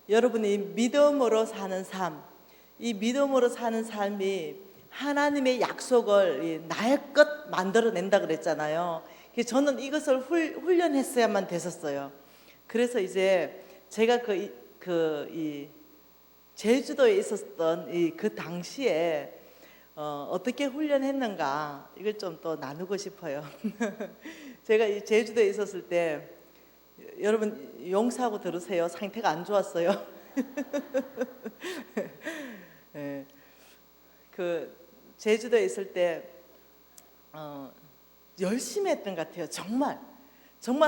여러분이 믿음으로 사는 삶, 이 믿음으로 사는 삶이 하나님의 약속을 나의 것 만들어낸다 그랬잖아요. 그래서 저는 이것을 훈련했어야만 됐었어요. 그래서 이제 제가 이 제주도에 있었던 그 당시에 어떻게 훈련했는가 이걸 좀 또 나누고 싶어요. 제가 이 제주도에 있었을 때 여러분 용서하고 들으세요. 상태가 안 좋았어요. 네, 그 제주도에 있을 때 열심히 했던 것 같아요. 정말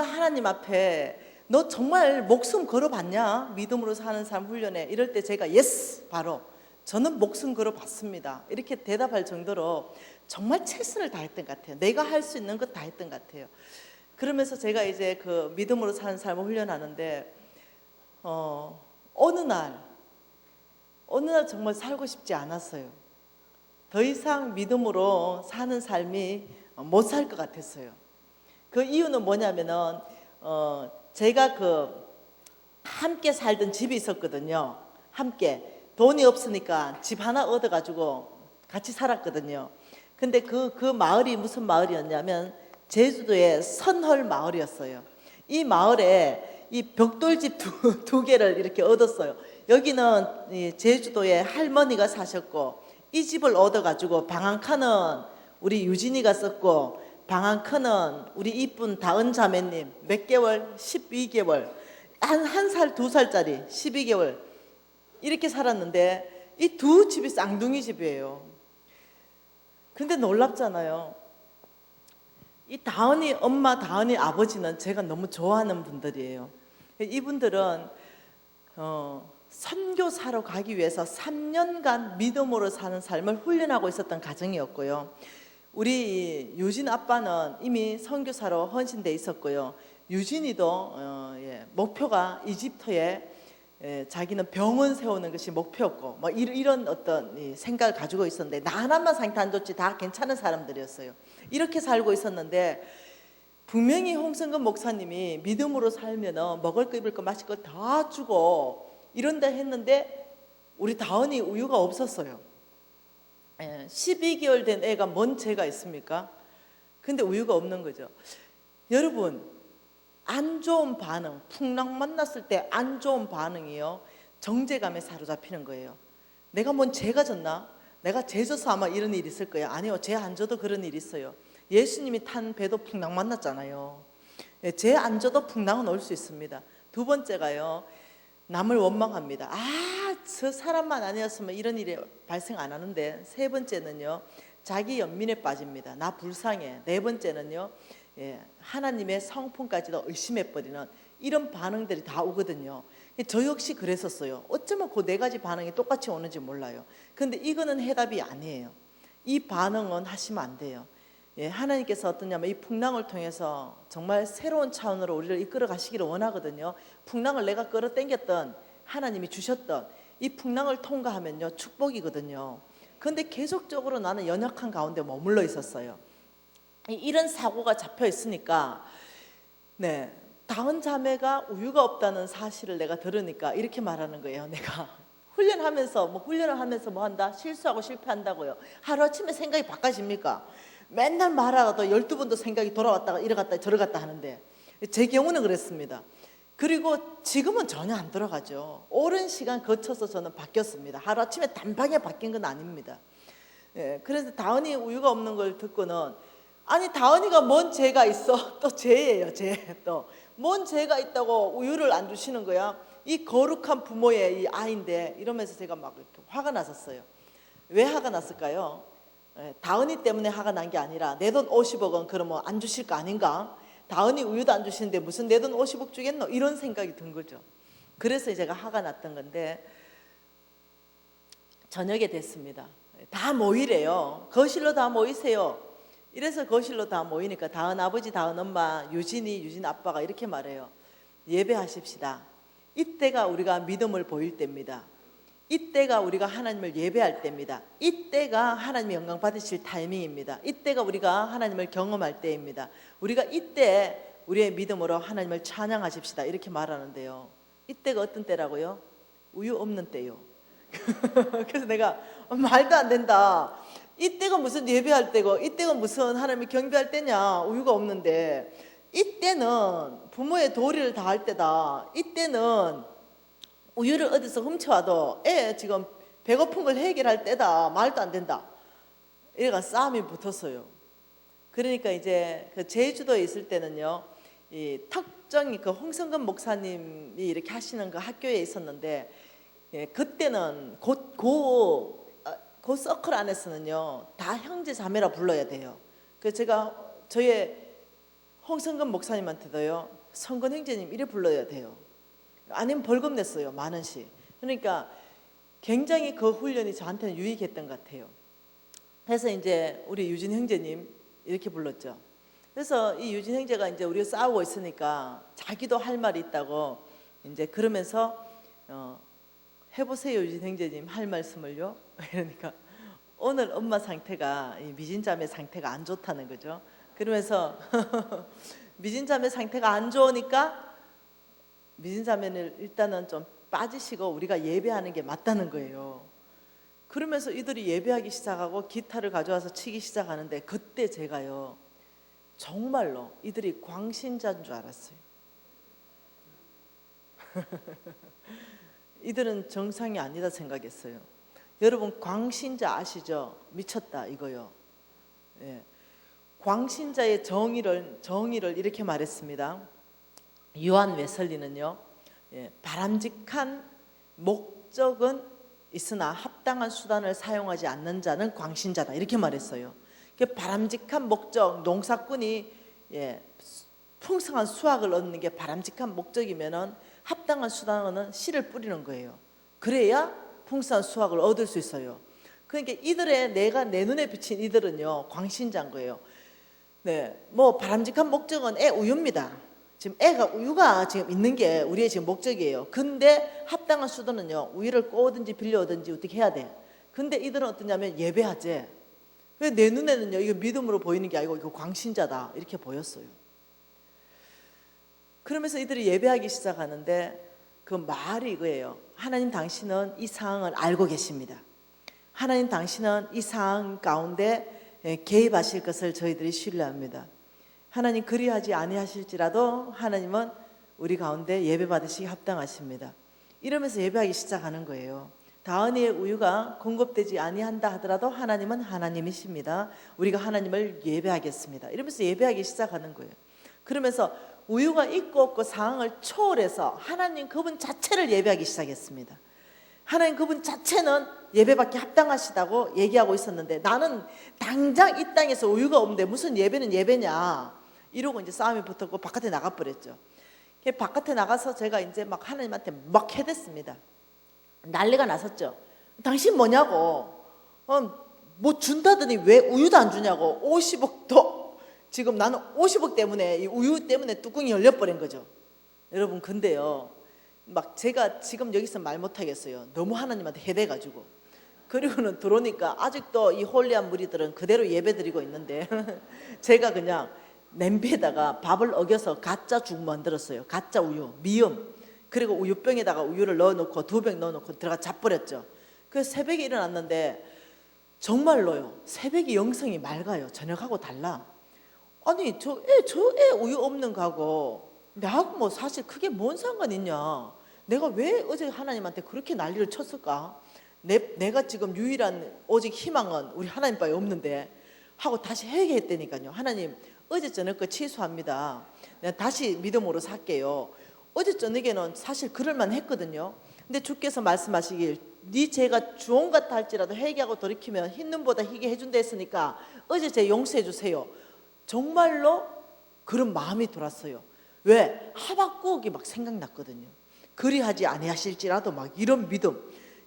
하나님 앞에 너 정말 목숨 걸어봤냐? 믿음으로 사는 삶 훈련에 이럴 때 제가 예스 바로 저는 목숨 걸어봤습니다 이렇게 대답할 정도로 정말 최선을 다했던 것 같아요. 내가 할 수 있는 것 다 했던 것 같아요. 그러면서 제가 이제 그 믿음으로 사는 삶을 훈련하는데 어느 날 정말 살고 싶지 않았어요. 더 이상 믿음으로 사는 삶이 못 살 것 같았어요. 그 이유는 뭐냐면은 제가 함께 살던 집이 있었거든요. 함께 돈이 없으니까 집 하나 얻어가지고 같이 살았거든요. 근데 그 마을이 무슨 마을이었냐면 제주도의 선헐 마을이었어요. 이 마을에 이 벽돌집 두 개를 이렇게 얻었어요. 여기는 제주도에 할머니가 사셨고 이 집을 얻어가지고 방 한 칸은 우리 유진이가 썼고 방 한 칸은 우리 이쁜 다은 자매님 몇 개월? 12개월 한 살, 2살짜리 12개월 이렇게 살았는데 이 두 집이 쌍둥이 집이에요. 근데 놀랍잖아요. 이 다은이 엄마, 다은이 아버지는 제가 너무 좋아하는 분들이에요. 이분들은 선교사로 가기 위해서 3년간 믿음으로 사는 삶을 훈련하고 있었던 가정이었고요. 우리 유진 아빠는 이미 선교사로 헌신돼 있었고요. 유진이도 목표가 이집트에 자기는 병원 세우는 것이 목표였고 뭐 이런 어떤 생각을 가지고 있었는데 나 하나만 상태 안 좋지 다 괜찮은 사람들이었어요. 이렇게 살고 있었는데 분명히 홍성근 목사님이 믿음으로 살면은 먹을 거 입을 거 마실 거 다 주고 이런다 했는데 우리 다은이 우유가 없었어요. 12개월 된 애가 뭔 죄가 있습니까? 근데 우유가 없는 거죠. 여러분 안 좋은 반응, 풍랑 만났을 때 안 좋은 반응이요 정죄감에 사로잡히는 거예요. 내가 뭔 죄가 졌나? 내가 죄 져서 아마 이런 일이 있을 거예요. 아니요, 죄 안 져도 그런 일이 있어요. 예수님이 탄 배도 풍랑 만났잖아요. 죄 안 져도 풍랑은 올 수 있습니다. 두 번째가요, 남을 원망합니다. 저 사람만 아니었으면 이런 일이 발생 안 하는데. 세 번째는요, 자기 연민에 빠집니다. 나 불쌍해. 네 번째는요, 하나님의 성품까지도 의심해버리는 이런 반응들이 다 오거든요. 저 역시 그랬었어요. 어쩌면 그 네 가지 반응이 똑같이 오는지 몰라요. 근데 이거는 해답이 아니에요. 이 반응은 하시면 안 돼요. 하나님께서 어떠냐면 이 풍랑을 통해서 정말 새로운 차원으로 우리를 이끌어 가시기를 원하거든요. 풍랑을 내가 끌어당겼던 하나님이 주셨던 이 풍랑을 통과하면요 축복이거든요. 그런데 계속적으로 나는 연약한 가운데 머물러 있었어요. 이런 사고가 잡혀 있으니까 다은 자매가 우유가 없다는 사실을 내가 들으니까 이렇게 말하는 거예요. 내가 훈련을 하면서 뭐 한다? 실수하고 실패한다고요. 하루아침에 생각이 바꿔집니까? 맨날 말하고도 12번도 생각이 돌아왔다가 이래 갔다 저래 갔다 하는데 제 경우는 그랬습니다. 그리고 지금은 전혀 안 돌아가죠. 오랜 시간 거쳐서 저는 바뀌었습니다. 하루아침에 단방에 바뀐 건 아닙니다. 그래서 다은이 우유가 없는 걸 듣고는 아니 다은이가 뭔 죄가 있어? 또 죄예요, 죄. 또 뭔 죄가 있다고 우유를 안 주시는 거야? 이 거룩한 부모의 이 아이인데 이러면서 제가 막 이렇게 화가 났었어요. 왜 화가 났을까요? 다은이 때문에 화가 난 게 아니라 내 돈 50억은 그러면 안 주실 거 아닌가? 다은이 우유도 안 주시는데 무슨 내 돈 50억 주겠노? 이런 생각이 든 거죠. 그래서 제가 화가 났던 건데 저녁에 됐습니다. 다 모이래요. 거실로 다 모이세요. 이래서 거실로 다 모이니까 다은 아버지, 다은 엄마, 유진 아빠가 이렇게 말해요. 예배하십시다. 이때가 우리가 믿음을 보일 때입니다. 이때가 우리가 하나님을 예배할 때입니다. 이때가 하나님의 영광 받으실 타이밍입니다. 이때가 우리가 하나님을 경험할 때입니다. 우리가 이때 우리의 믿음으로 하나님을 찬양하십시다. 이렇게 말하는데요. 이때가 어떤 때라고요? 우유 없는 때요. 그래서 내가 말도 안 된다. 이때가 무슨 예배할 때고 이때가 무슨 하나님을 경배할 때냐. 우유가 없는데 이때는 부모의 도리를 다할 때다. 이때는 우유를 어디서 훔쳐와도 애 지금 배고픈 걸 해결할 때다. 말도 안 된다. 이래가 싸움이 붙었어요. 그러니까 이제 그 제주도에 있을 때는요, 이 특정히 그 홍성근 목사님이 이렇게 하시는 그 학교에 있었는데, 예, 그때는 그 서클 안에서는요 다 형제 자매라 불러야 돼요. 그래서 제가 저의 홍성근 목사님한테도요, 성근 형제님 이래 불러야 돼요. 아니면 벌금 냈어요, 10,000원씩. 그러니까 굉장히 그 훈련이 저한테는 유익했던 것 같아요. 그래서 이제 우리 유진 형제님 이렇게 불렀죠. 그래서 이 유진 형제가 이제 우리가 싸우고 있으니까 자기도 할 말이 있다고 이제 그러면서 해보세요 유진 형제님 할 말씀을요. 이러니까 오늘 엄마 상태가 미진자매 상태가 안 좋다는 거죠. 그러면서 미진자매 상태가 안 좋으니까 미진자매는 일단은 좀 빠지시고 우리가 예배하는 게 맞다는 거예요. 그러면서 이들이 예배하기 시작하고 기타를 가져와서 치기 시작하는데 그때 제가요 정말로 이들이 광신자인 줄 알았어요. 이들은 정상이 아니다 생각했어요. 여러분 광신자 아시죠? 미쳤다 이거요. 예. 광신자의 정의를 이렇게 말했습니다. 요한 웨슬리는요, 예, 바람직한 목적은 있으나 합당한 수단을 사용하지 않는 자는 광신자다 이렇게 말했어요. 바람직한 목적, 농사꾼이 예, 풍성한 수확을 얻는 게 바람직한 목적이면은 합당한 수단은 씨를 뿌리는 거예요. 그래야 풍성한 수확을 얻을 수 있어요. 그러니까 이들의 내가 내 눈에 비친 이들은요 광신자인 거예요. 네, 뭐 바람직한 목적은 애 우유입니다. 지금 애가 우유가 지금 있는 게 우리의 지금 목적이에요. 근데 합당한 수단은요 우유를 꼬든지 빌려오든지 어떻게 해야 돼. 근데 이들은 어떠냐면 예배하지. 왜 내 눈에는요 이거 믿음으로 보이는 게 아니고 이거 광신자다 이렇게 보였어요. 그러면서 이들이 예배하기 시작하는데 그 말이 이거예요. 하나님 당신은 이 상황을 알고 계십니다. 하나님 당신은 이 상황 가운데 개입하실 것을 저희들이 신뢰합니다. 하나님 그리하지 아니하실지라도 하나님은 우리 가운데 예배 받으시기 합당하십니다. 이러면서 예배하기 시작하는 거예요. 다은이의 우유가 공급되지 아니한다 하더라도 하나님은 하나님이십니다. 우리가 하나님을 예배하겠습니다. 이러면서 예배하기 시작하는 거예요. 그러면서 우유가 있고 없고 상황을 초월해서 하나님 그분 자체를 예배하기 시작했습니다. 하나님 그분 자체는 예배받기 합당하시다고 얘기하고 있었는데 나는 당장 이 땅에서 우유가 없는데 무슨 예배는 예배냐 이러고 이제 싸움이 붙었고 바깥에 나가버렸죠. 바깥에 나가서 제가 이제 막 하나님한테 막 해댔습니다. 난리가 났었죠. 당신 뭐냐고, 뭐 준다더니 왜 우유도 안 주냐고. 50억도 지금 나는 50억 때문에 이 우유 때문에 뚜껑이 열려버린 거죠. 여러분 근데요 막 제가 지금 여기서 말 못하겠어요. 너무 하나님한테 해대가지고. 그리고는 들어오니까 아직도 이 홀리한 무리들은 그대로 예배드리고 있는데 제가 그냥 냄비에다가 밥을 어겨서 가짜 죽 만들었어요. 가짜 우유, 미음. 그리고 우유병에다가 우유를 넣어놓고 2병 넣어놓고 들어가 잡버렸죠. 그래서 새벽에 일어났는데 정말로요 새벽에 영성이 맑아요. 저녁하고 달라. 아니 저 애 우유 없는 거하고 나하고 뭐 사실 그게 뭔 상관 있냐. 내가 왜 어제 하나님한테 그렇게 난리를 쳤을까. 내가 지금 유일한 오직 희망은 우리 하나님밖에 없는데 하고 다시 회개했다니까요. 하나님 어제 저녁 거 취소합니다. 내가 다시 믿음으로 살게요. 어제 저녁에는 사실 그럴만 했거든요. 근데 주께서 말씀하시길 네 죄가 주홍 같아 할지라도 회개하고 돌이키면 흰 눈보다 희게 해준다 했으니까 어제 제 용서해 주세요. 정말로 그런 마음이 들었어요. 왜? 하박국이 막 생각났거든요. 그리하지 아니하실지라도 막 이런 믿음.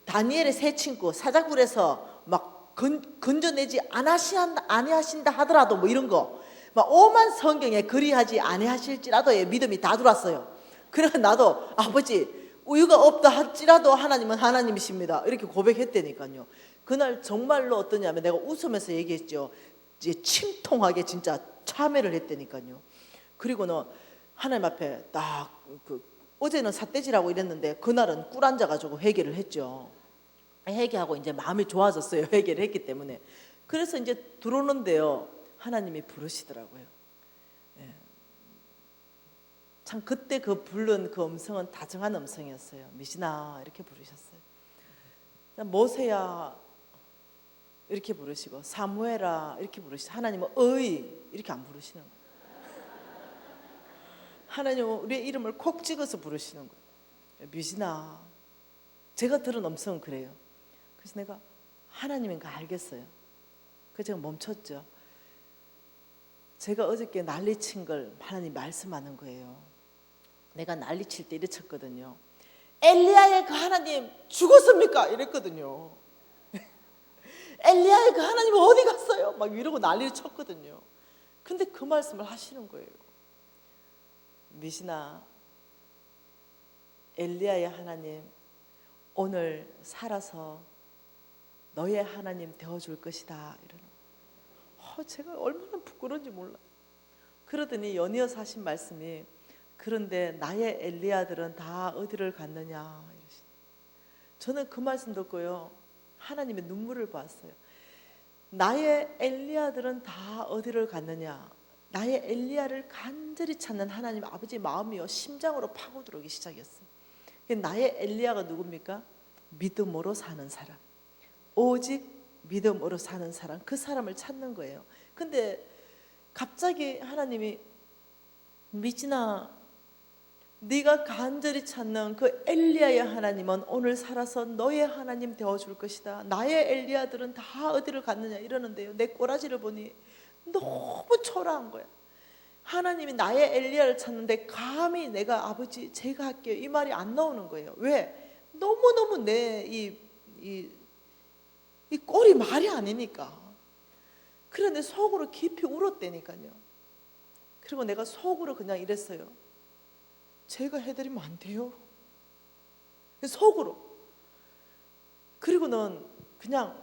다니엘의 세 친구 사자굴에서 막 건져내지 아니하신다 하더라도 뭐 이런 거 막 오만 성경에 그리하지 아니하실지라도의 믿음이 다 들어왔어요. 그래서 나도 아버지 우유가 없다 할지라도 하나님은 하나님이십니다 이렇게 고백했다니까요. 그날 정말로 어떠냐면 내가 웃으면서 얘기했죠. 이제 침통하게 진짜 참회를 했다니까요. 그리고는 하나님 앞에 딱 어제는 삿대질하고 이랬는데 그날은 꿀 앉아가지고 회개를 했죠. 회개하고 이제 마음이 좋아졌어요. 회개를 했기 때문에. 그래서 이제 들어오는데요, 하나님이 부르시더라고요. 예. 참 그때 그 부른 그 음성은 다정한 음성이었어요. 미신아 이렇게 부르셨어요. 모세야 이렇게 부르시고, 사무엘아 이렇게 부르시고, 하나님은 어이 이렇게 안 부르시는 거예요. 하나님은 우리의 이름을 콕 찍어서 부르시는 거예요. 미신아. 제가 들은 음성은 그래요. 그래서 내가 하나님인가 알겠어요. 그래서 제가 멈췄죠. 제가 어저께 난리친 걸 하나님 말씀하는 거예요. 내가 난리칠 때 이래 쳤거든요. 엘리야의 그 하나님 죽었습니까? 이랬거든요. 엘리야의 그 하나님 어디 갔어요? 막 이러고 난리를 쳤거든요. 근데 그 말씀을 하시는 거예요. 미신아, 엘리야의 하나님 오늘 살아서 너의 하나님 되어줄 것이다. 이러는. 제가 얼마나 부끄러운지 몰라. 그러더니 연이어서 하신 말씀이, 그런데 나의 엘리야들은 다 어디를 갔느냐 이러시죠. 저는 그 말씀 듣고요, 하나님의 눈물을 봤어요. 나의 엘리야들은 다 어디를 갔느냐. 나의 엘리야를 간절히 찾는 하나님 아버지 마음이요, 심장으로 파고 들어오기 시작했어요. 나의 엘리야가 누굽니까? 믿음으로 사는 사람, 오직 믿음으로 사는 사람, 그 사람을 찾는 거예요. 근데 갑자기 하나님이, 미진아, 네가 간절히 찾는 그 엘리야의 하나님은 오늘 살아서 너의 하나님 되어줄 것이다. 나의 엘리야들은 다 어디를 갔느냐 이러는데요, 내 꼬라지를 보니 너무 초라한 거야. 하나님이 나의 엘리야를 찾는데 감히 내가 아버지 제가 할게요 이 말이 안 나오는 거예요. 왜? 너무너무 내 이 꼴이 말이 아니니까. 그런데 속으로 깊이 울었다니까요. 그리고 내가 속으로 그냥 이랬어요. 제가 해드리면 안 돼요? 속으로. 그리고는 그냥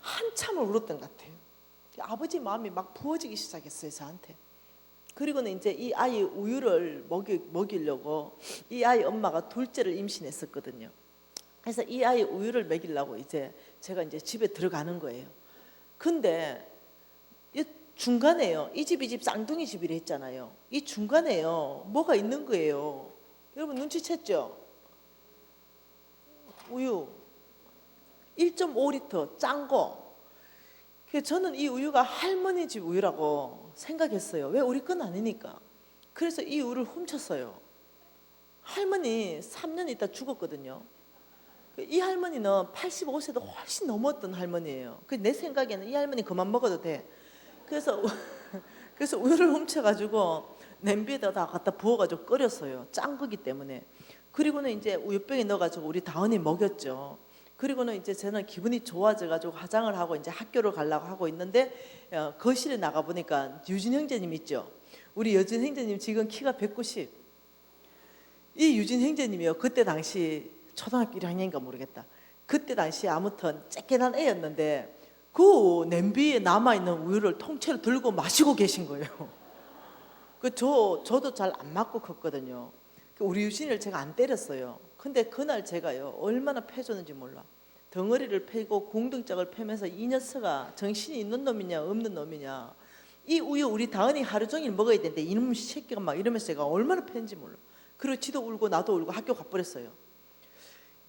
한참을 울었던 것 같아요. 아버지 마음이 막 부어지기 시작했어요, 저한테. 그리고는 이제 이 아이 우유를 먹이려고 이 아이 엄마가 둘째를 임신했었거든요. 그래서 이 아이 우유를 먹이려고 이제 제가 이제 집에 들어가는 거예요. 근데 이 중간에요, 이 집 이 집 쌍둥이 집이라 했잖아요. 이 중간에요 뭐가 있는 거예요. 여러분 눈치챘죠? 우유 1.5리터 짠 거. 저는 이 우유가 할머니 집 우유라고 생각했어요. 왜? 우리 건 아니니까. 그래서 이 우유를 훔쳤어요. 할머니 3년 있다 죽었거든요. 이 할머니는 85세도 훨씬 넘었던 할머니예요. 내 생각에는 이 할머니 그만 먹어도 돼. 그래서 우유를 훔쳐가지고 냄비에다 갖다 부어가지고 끓였어요. 짠 거기 때문에. 그리고는 이제 우유병에 넣어가지고 우리 다은이 먹였죠. 그리고는 이제 저는 기분이 좋아져가지고 화장을 하고 이제 학교를 가려고 하고 있는데, 거실에 나가 보니까 유진 형제님 있죠. 우리 유진 형제님 지금 키가 190. 이 유진 형제님이요, 그때 당시 초등학교 1학년인가 모르겠다. 그때 당시 아무튼 쬐끈한 애였는데 그 냄비에 남아있는 우유를 통째로 들고 마시고 계신 거예요. 저도 잘 안 맞고 컸거든요. 우리 유진이를 제가 안 때렸어요. 근데 그날 제가요, 얼마나 패줬는지 몰라. 덩어리를 패고 공등짝을 패면서 이 녀석아 정신이 있는 놈이냐 없는 놈이냐, 이 우유 우리 다은이 하루 종일 먹어야 되는데 이놈 새끼가 막 이러면서 제가 얼마나 팼는지 몰라. 그리고 지도 울고 나도 울고 학교 가버렸어요.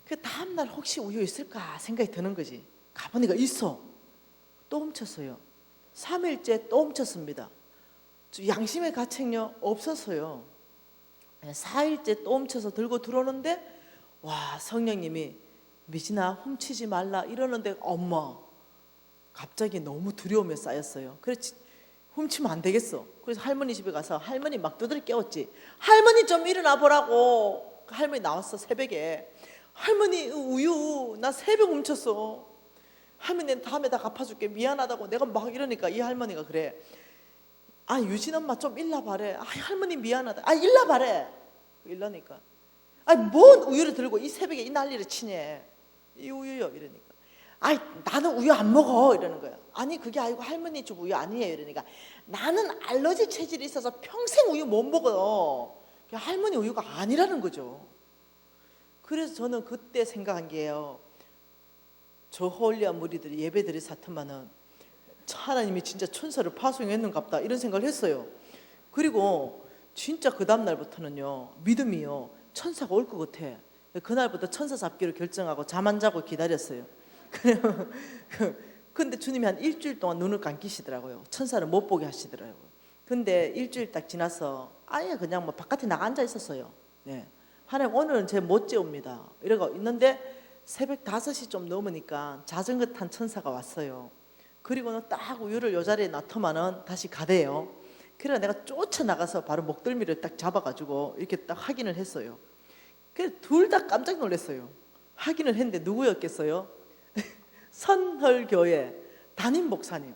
그 다음날 혹시 우유 있을까 생각이 드는 거지. 가보니까 있어. 또 훔쳤어요. 3일째 또 훔쳤습니다. 양심의 가책요 없었어요. 4일째 또 훔쳐서 들고 들어오는데, 와, 성령님이 미진아 훔치지 말라 이러는데, 엄마 갑자기 너무 두려움에 쌓였어요. 그래서 훔치면 안 되겠어. 그래서 할머니 집에 가서 할머니 막 두드려 깨웠지. 할머니 좀 일어나 보라고. 할머니 나왔어, 새벽에. 할머니 우유 나 3병 훔쳤어. 할머니 다음에 다 갚아줄게, 미안하다고 내가 막 이러니까 이 할머니가 그래. 아, 유진 엄마 좀 일러 바래. 아, 할머니 미안하다. 아, 일러 바래. 일러니까, 아, 뭔 우유를 들고 이 새벽에 이 난리를 치냐. 이 우유요 이러니까, 아, 나는 우유 안 먹어 이러는 거야. 아니 그게 아니고 할머니 집 우유 아니에요 이러니까, 나는 알러지 체질이 있어서 평생 우유 못 먹어. 할머니 우유가 아니라는 거죠. 그래서 저는 그때 생각한 게요, 저 홀리한 무리들이 예배드릴 사트만은 하나님이 진짜 천사를 파송했는갑다 이런 생각을 했어요. 그리고 진짜 그 다음 날부터는요, 믿음이요, 천사가 올 것 같아. 그날부터 천사 잡기로 결정하고 잠 안 자고 기다렸어요. 근데 주님이 한 일주일 동안 눈을 감기시더라고요. 천사를 못 보게 하시더라고요. 근데 일주일 딱 지나서 아예 그냥 뭐 바깥에 나가 앉아 있었어요. 네. 하나님 오늘은 제 못 재웁니다 이러고 있는데 새벽 5시 좀 넘으니까 자전거 탄 천사가 왔어요. 그리고는 딱 우유를 요 자리에 놔두면은 다시 가대요. 그래서 내가 쫓아나가서 바로 목덜미를 딱 잡아가지고 이렇게 딱 확인을 했어요. 그래서 둘 다 깜짝 놀랐어요. 확인을 했는데 누구였겠어요? 선헐교회 담임 목사님.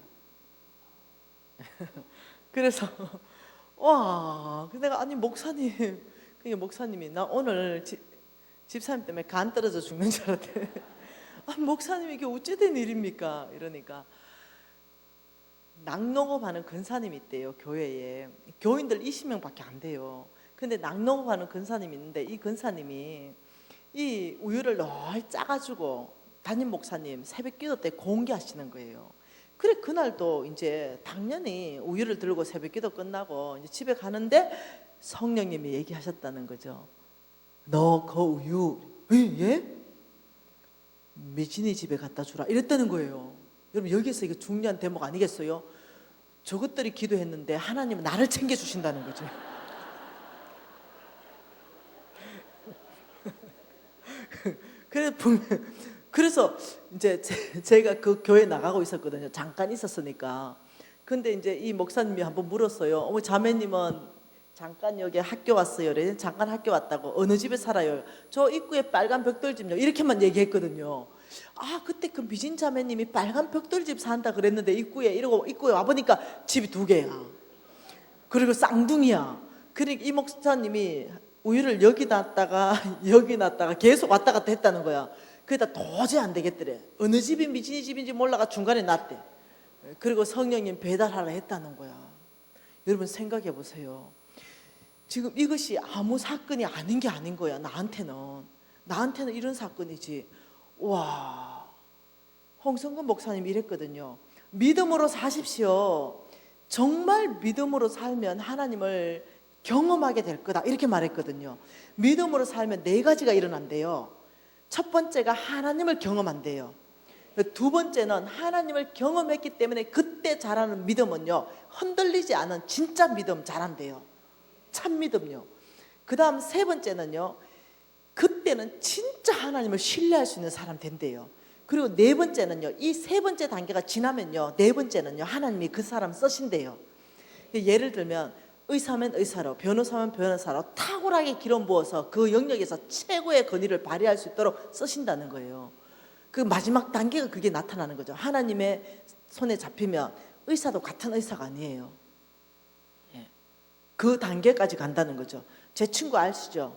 그래서 와, 내가 아니 목사님, 그게 목사님이 나 오늘 집사님 때문에 간 떨어져 죽는 줄 알았대. 아, 목사님이 이게 어찌된 일입니까? 이러니까 낙농업하는 근사님이 있대요, 교회에. 교인들 20명밖에 안 돼요. 근데 낙농업하는 근사님이 있는데 이 근사님이 이 우유를 널 짜가지고 담임 목사님 새벽 기도 때 공개하시는 거예요. 그래 그날도 이제 당연히 우유를 들고 새벽 기도 끝나고 이제 집에 가는데 성령님이 얘기하셨다는 거죠. 너 그 우유 예? 미진이 집에 갖다 주라 이랬다는 거예요. 여러분 여기서 이게 중요한 대목 아니겠어요? 저것들이 기도했는데 하나님은 나를 챙겨주신다는 거죠. 그래서 이제 제가 그 교회 나가고 있었거든요. 잠깐 있었으니까. 근데 이제 이 목사님이 한번 물었어요. 어머 자매님은 잠깐 여기 학교 왔어요. 그래 잠깐 학교 왔다고. 어느 집에 살아요? 저 입구에 빨간 벽돌집요. 이렇게만 얘기했거든요. 아 그때 그 미진 자매님이 빨간 벽돌집 산다 그랬는데 이러고 입구에 와보니까 집이 2개야. 그리고 쌍둥이야. 그러니까 이 목사님이 우유를 여기 놨다가 여기 놨다가 계속 왔다 갔다 했다는 거야. 그러다 도저히 안 되겠더래. 어느 집이 미진이 집인지 몰라가 중간에 놨대. 그리고 성령님 배달하라 했다는 거야. 여러분 생각해 보세요. 지금 이것이 아무 사건이 아닌 게 아닌 거야. 나한테는 이런 사건이지. 와, 홍성근 목사님이 이랬거든요. 믿음으로 사십시오. 정말 믿음으로 살면 하나님을 경험하게 될 거다 이렇게 말했거든요. 믿음으로 살면 4가지가 일어난대요. 첫 번째가 하나님을 경험한대요. 2번째는 하나님을 경험했기 때문에 그때 자라는 믿음은요, 흔들리지 않은 진짜 믿음 자란대요. 참 믿음요. 그 다음 3번째는요, 그때는 진짜 하나님을 신뢰할 수 있는 사람 된대요. 그리고 4번째는요, 이 3번째 단계가 지나면요, 4번째는요 하나님이 그 사람 쓰신대요. 예를 들면 의사면 의사로, 변호사면 변호사로 탁월하게 기름 부어서 그 영역에서 최고의 권위를 발휘할 수 있도록 쓰신다는 거예요. 그 마지막 단계가 그게 나타나는 거죠. 하나님의 손에 잡히면 의사도 같은 의사가 아니에요. 그 단계까지 간다는 거죠. 제 친구 아시죠?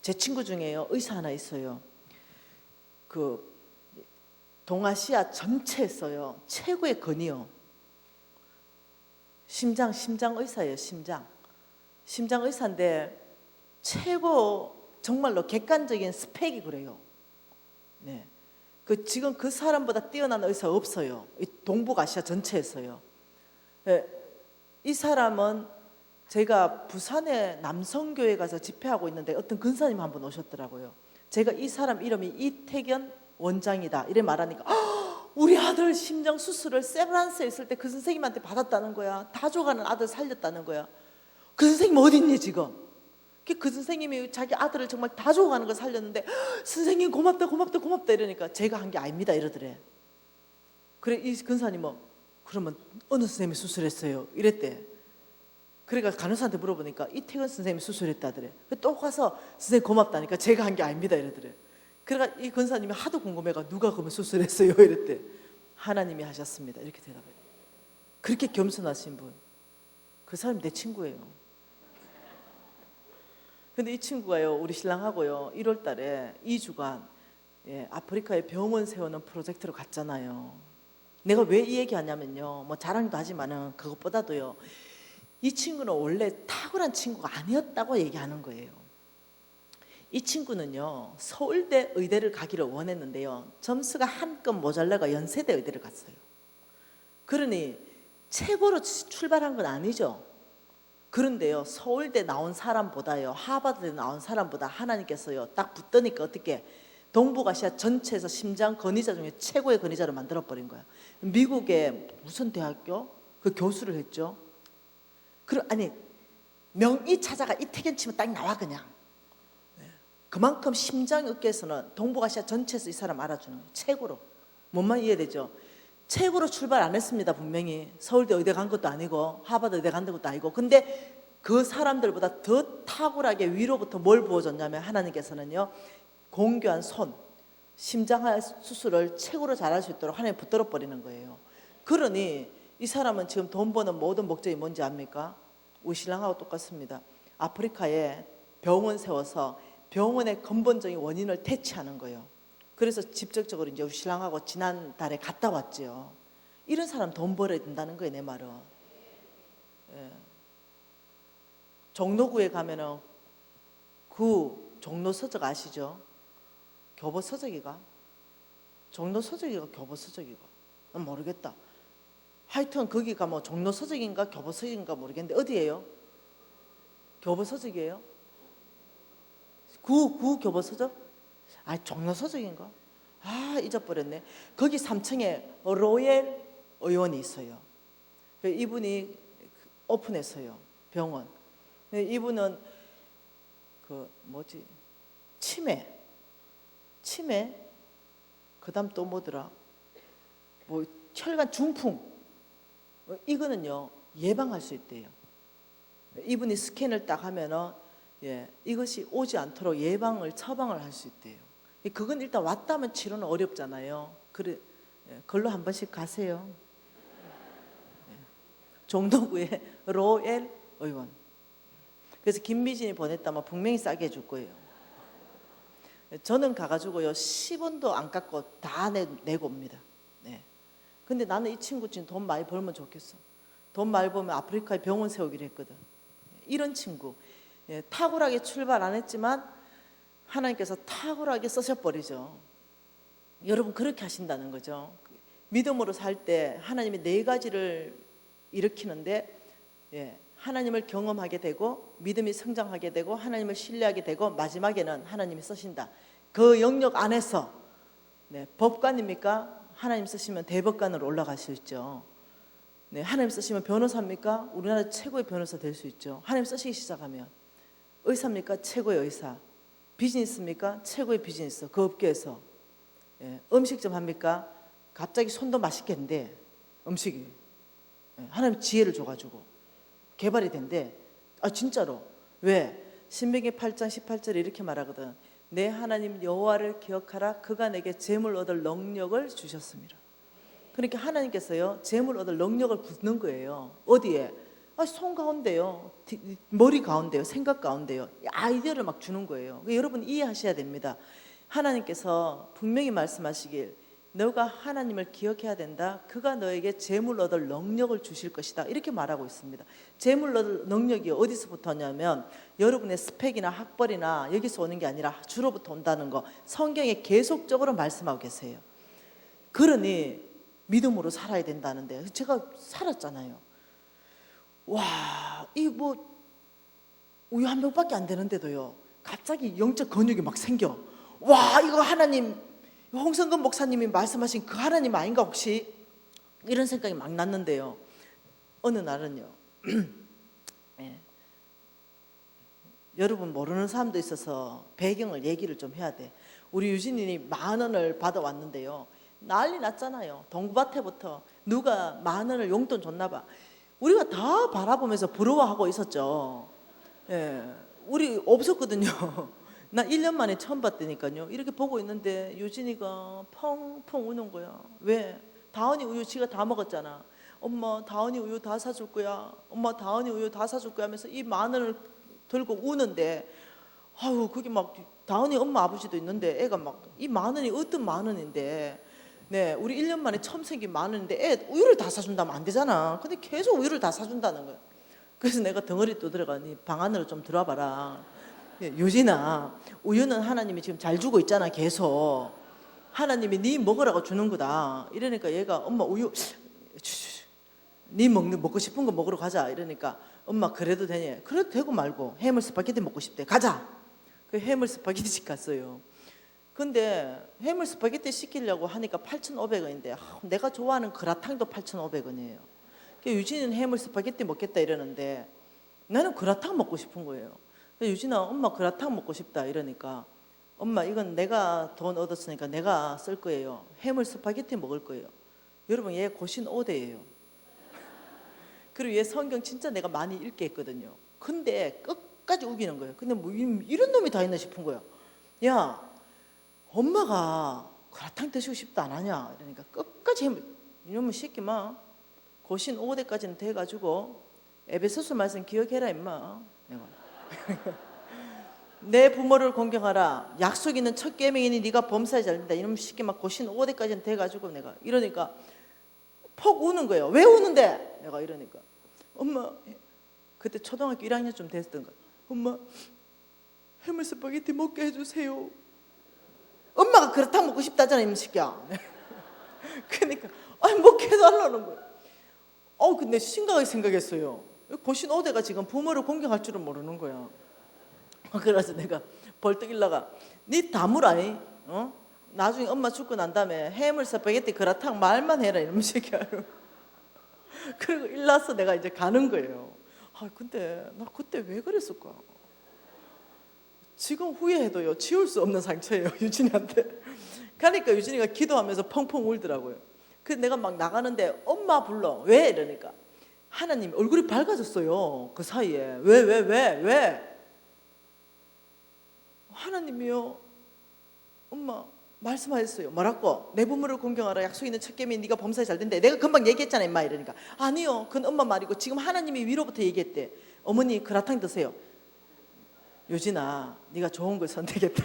제 친구 중에요 의사 하나 있어요. 그 동아시아 전체에서요 최고의 권위요. 심장 의사예요. 심장 의사인데 최고 정말로 객관적인 스펙이 그래요. 네. 지금 그 사람보다 뛰어난 의사 없어요. 이 동북아시아 전체에서요. 네. 이 사람은 제가 부산에 남성교회 가서 집회하고 있는데 어떤 근사님 한 분 오셨더라고요. 제가 이 사람 이름이 이태견 원장이다 이래 말하니까 우리 아들 심장 수술을 세브란스에 있을 때 그 선생님한테 받았다는 거야. 다 줘가는 아들 살렸다는 거야. 그 선생님 어디 있니 지금? 그 선생님이 자기 아들을 정말 다 줘가는 걸 살렸는데 선생님 고맙다 이러니까 제가 한 게 아닙니다 이러더래. 그래 이 근사님은 그러면 어느 선생님이 수술했어요? 이랬대. 그러니까 간호사한테 물어보니까 이태근 선생님이 수술했다더래. 또 가서 선생님 고맙다니까 제가 한 게 아닙니다 이러더래. 그러니까 이 권사님이 하도 궁금해가 누가 그러면 수술했어요? 이랬대. 하나님이 하셨습니다 이렇게 대답해요. 그렇게 겸손하신 분, 그 사람이 내 친구예요. 근데 이 친구가요 우리 신랑하고요 1월 달에 2주간 아프리카에 병원 세우는 프로젝트로 갔잖아요. 내가 왜 이 얘기 하냐면요, 뭐 자랑도 하지만은 그것보다도요, 이 친구는 원래 탁월한 친구가 아니었다고 얘기하는 거예요. 이 친구는요, 서울대 의대를 가기를 원했는데요, 점수가 한껏 모자라가 연세대 의대를 갔어요. 그러니 최고로 출발한 건 아니죠. 그런데요, 서울대 나온 사람보다요, 하버드대 나온 사람보다 하나님께서요 딱 붙더니까 어떻게 동북아시아 전체에서 심장 건의자 중에 최고의 건의자로 만들어버린 거예요. 미국의 무슨 대학교? 그 교수를 했죠. 아니, 명의 찾아가 이태견 치면 딱 나와 그냥. 그만큼 심장의학에서는 동북아시아 전체에서 이 사람 알아주는 거예요. 최고로. 뭔만 이해되죠? 최고로 출발 안 했습니다. 분명히 서울대 의대 간 것도 아니고 하버드 의대 간 것도 아니고. 근데 그 사람들보다 더 탁월하게 위로부터 뭘 부어줬냐면 하나님께서는요, 공교한 손, 심장 수술을 최고로 잘할 수 있도록 하나님 붙들어 버리는 거예요. 그러니 이 사람은 지금 돈 버는 모든 목적이 뭔지 압니까? 우리 신랑하고 똑같습니다. 아프리카에 병원 세워서 병원의 근본적인 원인을 퇴치하는 거예요. 그래서 직접적으로 이제 우리 신랑하고 지난달에 갔다 왔죠. 이런 사람 돈 벌어야 된다는 거예요, 내 말은. 예. 종로구에 가면은 그 종로 서적 아시죠? 교보 서적이가? 종로 서적이가 교보 서적이가? 난 모르겠다. 하여튼 거기가 뭐 종로 서적인가 교보 서적인가 모르겠는데 어디예요? 교보 서적이에요? 구 교보 서적? 아, 종로 서적인가? 아, 잊어버렸네. 거기 3층에 로엘 의원이 있어요. 이분이 오픈했어요, 병원. 이분은 그 뭐지? 치매, 그다음 또 뭐더라? 뭐 혈관 중풍. 이거는요 예방할 수 있대요. 이분이 스캔을 딱 하면은 이것이 오지 않도록 처방을 할 수 있대요. 그건 일단 왔다면 치료는 어렵잖아요. 그래, 걸로 한 번씩 가세요. 종로구의 로엘 의원. 그래서 김미진이 보냈다면 분명히 싸게 해줄 거예요. 저는 가가지고요 10원도 안 깎고 다 내고 옵니다. 네. 근데 나는 이 친구 지금 돈 많이 벌면 좋겠어. 돈 많이 벌면 아프리카에 병원 세우기로 했거든. 이런 친구, 탁월하게 출발 안 했지만 하나님께서 탁월하게 쓰셔버리죠. 여러분 그렇게 하신다는 거죠. 믿음으로 살 때 하나님이 4가지를 일으키는데, 하나님을 경험하게 되고 믿음이 성장하게 되고 하나님을 신뢰하게 되고 마지막에는 하나님이 쓰신다. 그 영역 안에서 법관입니까? 하나님 쓰시면 대법관으로 올라갈 수 있죠. 하나님 쓰시면 변호사입니까? 우리나라 최고의 변호사 될 수 있죠. 하나님 쓰시기 시작하면 의사입니까? 최고의 의사. 비즈니스입니까? 최고의 비즈니스. 그 업계에서. 음식점 합니까? 갑자기 손도 맛있겠는데 음식이 하나님 지혜를 줘가지고 개발이 된대. 아, 진짜로. 왜? 신명기 8장 18절에 이렇게 말하거든. 내 하나님 여호와를 기억하라. 그가 내게 재물 얻을 능력을 주셨습니다. 그러니까 하나님께서요 재물 얻을 능력을 붓는 거예요. 어디에? 손 가운데요, 머리 가운데요, 생각 가운데요, 아이디어를 막 주는 거예요. 그러니까 여러분 이해하셔야 됩니다. 하나님께서 분명히 말씀하시길 너가 하나님을 기억해야 된다. 그가 너에게 재물 얻을 능력을 주실 것이다. 이렇게 말하고 있습니다. 재물 얻을 능력이 어디서부터 오냐면 여러분의 스펙이나 학벌이나 여기서 오는 게 아니라 주로부터 온다는 거 성경에 계속적으로 말씀하고 계세요. 그러니 믿음으로 살아야 된다는데 제가 살았잖아요. 와, 이 뭐 우유 한 병밖에 안 되는데도요 갑자기 영적 근육이 막 생겨. 와, 이거 하나님, 홍성근 목사님이 말씀하신 그 하나님 아닌가 혹시? 이런 생각이 막 났는데요. 어느 날은요 여러분 모르는 사람도 있어서 배경을 얘기를 좀 해야 돼. 우리 유진이 10,000원을 받아왔는데요 난리 났잖아요. 동구밭에부터 누가 10,000원을 용돈 줬나 봐. 우리가 다 바라보면서 부러워하고 있었죠. 우리 없었거든요. 나 1년 만에 처음 봤다니까요. 이렇게 보고 있는데 유진이가 펑펑 우는 거야. 왜? 다은이 우유 지가 다 먹었잖아. 엄마 다은이 우유 다 사줄 거야. 엄마 다은이 우유 다 사줄 거야 하면서 이 10,000원을 들고 우는데, 아유 그게 막 다은이 엄마 아버지도 있는데 애가 막 이 10,000원이 어떤 10,000원인데 우리 1년 만에 처음 생긴 10,000원인데 애 우유를 다 사준다면 안 되잖아. 근데 계속 우유를 다 사준다는 거야. 그래서 내가 덩어리 떠들어가니 방 안으로 좀 들어와 봐라. 유진아, 우유는 하나님이 지금 잘 주고 있잖아. 계속 하나님이 네 먹으라고 주는 거다. 이러니까 얘가 엄마 우유 네 먹고 싶은 거 먹으러 가자. 이러니까 엄마 그래도 되니? 그래도 되고 말고 해물 스파게티 먹고 싶대. 가자. 그 해물 스파게티집 갔어요. 근데 해물 스파게티 시키려고 하니까 8,500원인데 내가 좋아하는 그라탕도 8,500원이에요. 유진이는 해물 스파게티 먹겠다 이러는데 나는 그라탕 먹고 싶은 거예요. 유진아, 엄마 그라탕 먹고 싶다 이러니까 엄마 이건 내가 돈 얻었으니까 내가 쓸 거예요. 해물 스파게티 먹을 거예요. 여러분 얘 고신 5대예요. 그리고 얘 성경 진짜 내가 많이 읽게 했거든요. 근데 끝까지 우기는 거예요. 근데 뭐 이런 놈이 다 있나 싶은 거야. 야, 엄마가 그라탕 드시고 싶다 안 하냐? 이러니까 끝까지 이놈의 새끼마 고신 5대까지는 돼가지고 에베소서 말씀 기억해라 임마. 내가 내 부모를 공경하라. 약속 있는 첫 계명이니 네가 범사에 잘 된다. 이놈의 새끼마 고신 5대까지는 돼가지고 내가 이러니까 폭 우는 거예요. 왜 우는데? 내가 이러니까 엄마 그때 초등학교 1학년쯤 됐던 거야. 엄마 해물 스파게티 먹게 해주세요. 엄마가 그렇다고 먹고 싶다잖아 이 새끼야. 그러니까 아니 먹게 해달라는 거야. 근데 심각하게 생각했어요. 고신 5대가 지금 부모를 공경할 줄은 모르는 거야. 그래서 내가 벌떡 일나가 니 다무라이 나중에 엄마 죽고 난 다음에 해물 스파게티 그라탕 말만 해라 이런 새끼야. 그리고 일나서 내가 이제 가는 거예요. 근데 나 그때 왜 그랬을까? 지금 후회해도요 지울 수 없는 상처예요 유진이한테. 그러니까 유진이가 기도하면서 펑펑 울더라고요. 그래서 내가 막 나가는데 엄마 불러. 왜? 이러니까 하나님 얼굴이 밝아졌어요. 그 사이에. 왜? 하나님이요 엄마 말씀하셨어요. 뭐라고? 내 부모를 공경하라. 약속 있는 첫 계명이 네가 범사에 잘 된대. 내가 금방 얘기했잖아 임마. 이러니까 아니요 그건 엄마 말이고 지금 하나님이 위로부터 얘기했대. 어머니 그라탕 드세요. 유진아 네가 좋은 걸 선택했다.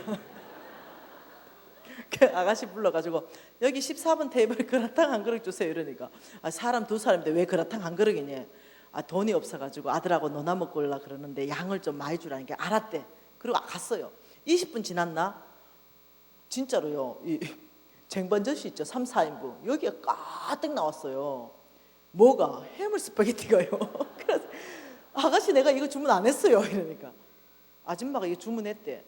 그 아가씨 불러가지고 여기 14번 테이블 그라탕 한 그릇 주세요. 이러니까 사람 두 사람인데 왜 그라탕 한 그릇이냐. 돈이 없어가지고 아들하고 너나 먹고 올라 그러는데 양을 좀 많이 주라니까 알았대. 그리고 갔어요. 20분 지났나? 진짜로요 이 쟁반젓이 있죠 3, 4인분 여기가 가득 나왔어요. 뭐가? 해물 스파게티가요. 그래서 아가씨 내가 이거 주문 안 했어요. 이러니까 아줌마가 이거 주문했대.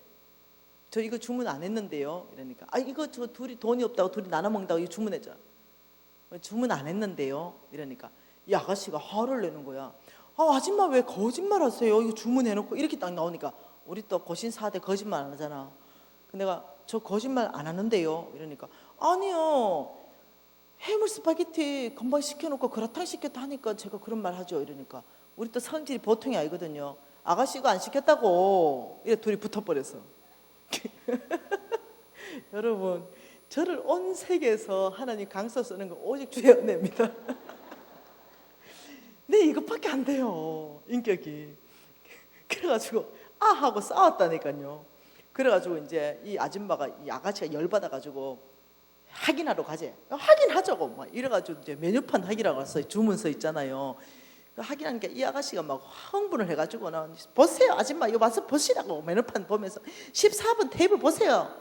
저 이거 주문 안 했는데요. 이러니까 이거 저 둘이 돈이 없다고 둘이 나눠 먹는다고 이거 주문했죠. 주문 안 했는데요. 이러니까 이 아가씨가 화를 내는 거야. 아줌마 왜 거짓말 하세요? 이거 주문해놓고 이렇게 딱 나오니까 우리 또 고신 4대 거짓말 안 하잖아. 내가 저 거짓말 안 하는데요. 이러니까 아니요 해물 스파게티 금방 시켜놓고 그라탕 시켰다 하니까 제가 그런 말 하죠. 이러니까 우리 또 성질이 보통이 아니거든요. 아가씨가 안 시켰다고 이래 둘이 붙어버렸어. 여러분 저를 온 세계에서 하나님 강서 쓰는 건 오직 주의 은혜입니다. 네 이것밖에 안 돼요 인격이. 그래가지고 하고 싸웠다니까요. 그래가지고 이제 이 아줌마가 이 아가씨가 열받아가지고 확인하러 가재. 확인하자고 막 이래가지고 이제 메뉴판 확인하고 왔어요. 주문서 있잖아요. 확인하니까 이 아가씨가 막 흥분을 해가지고는 보세요 아줌마 이거 와서 보시라고. 메뉴판 보면서 14번 테이블 보세요.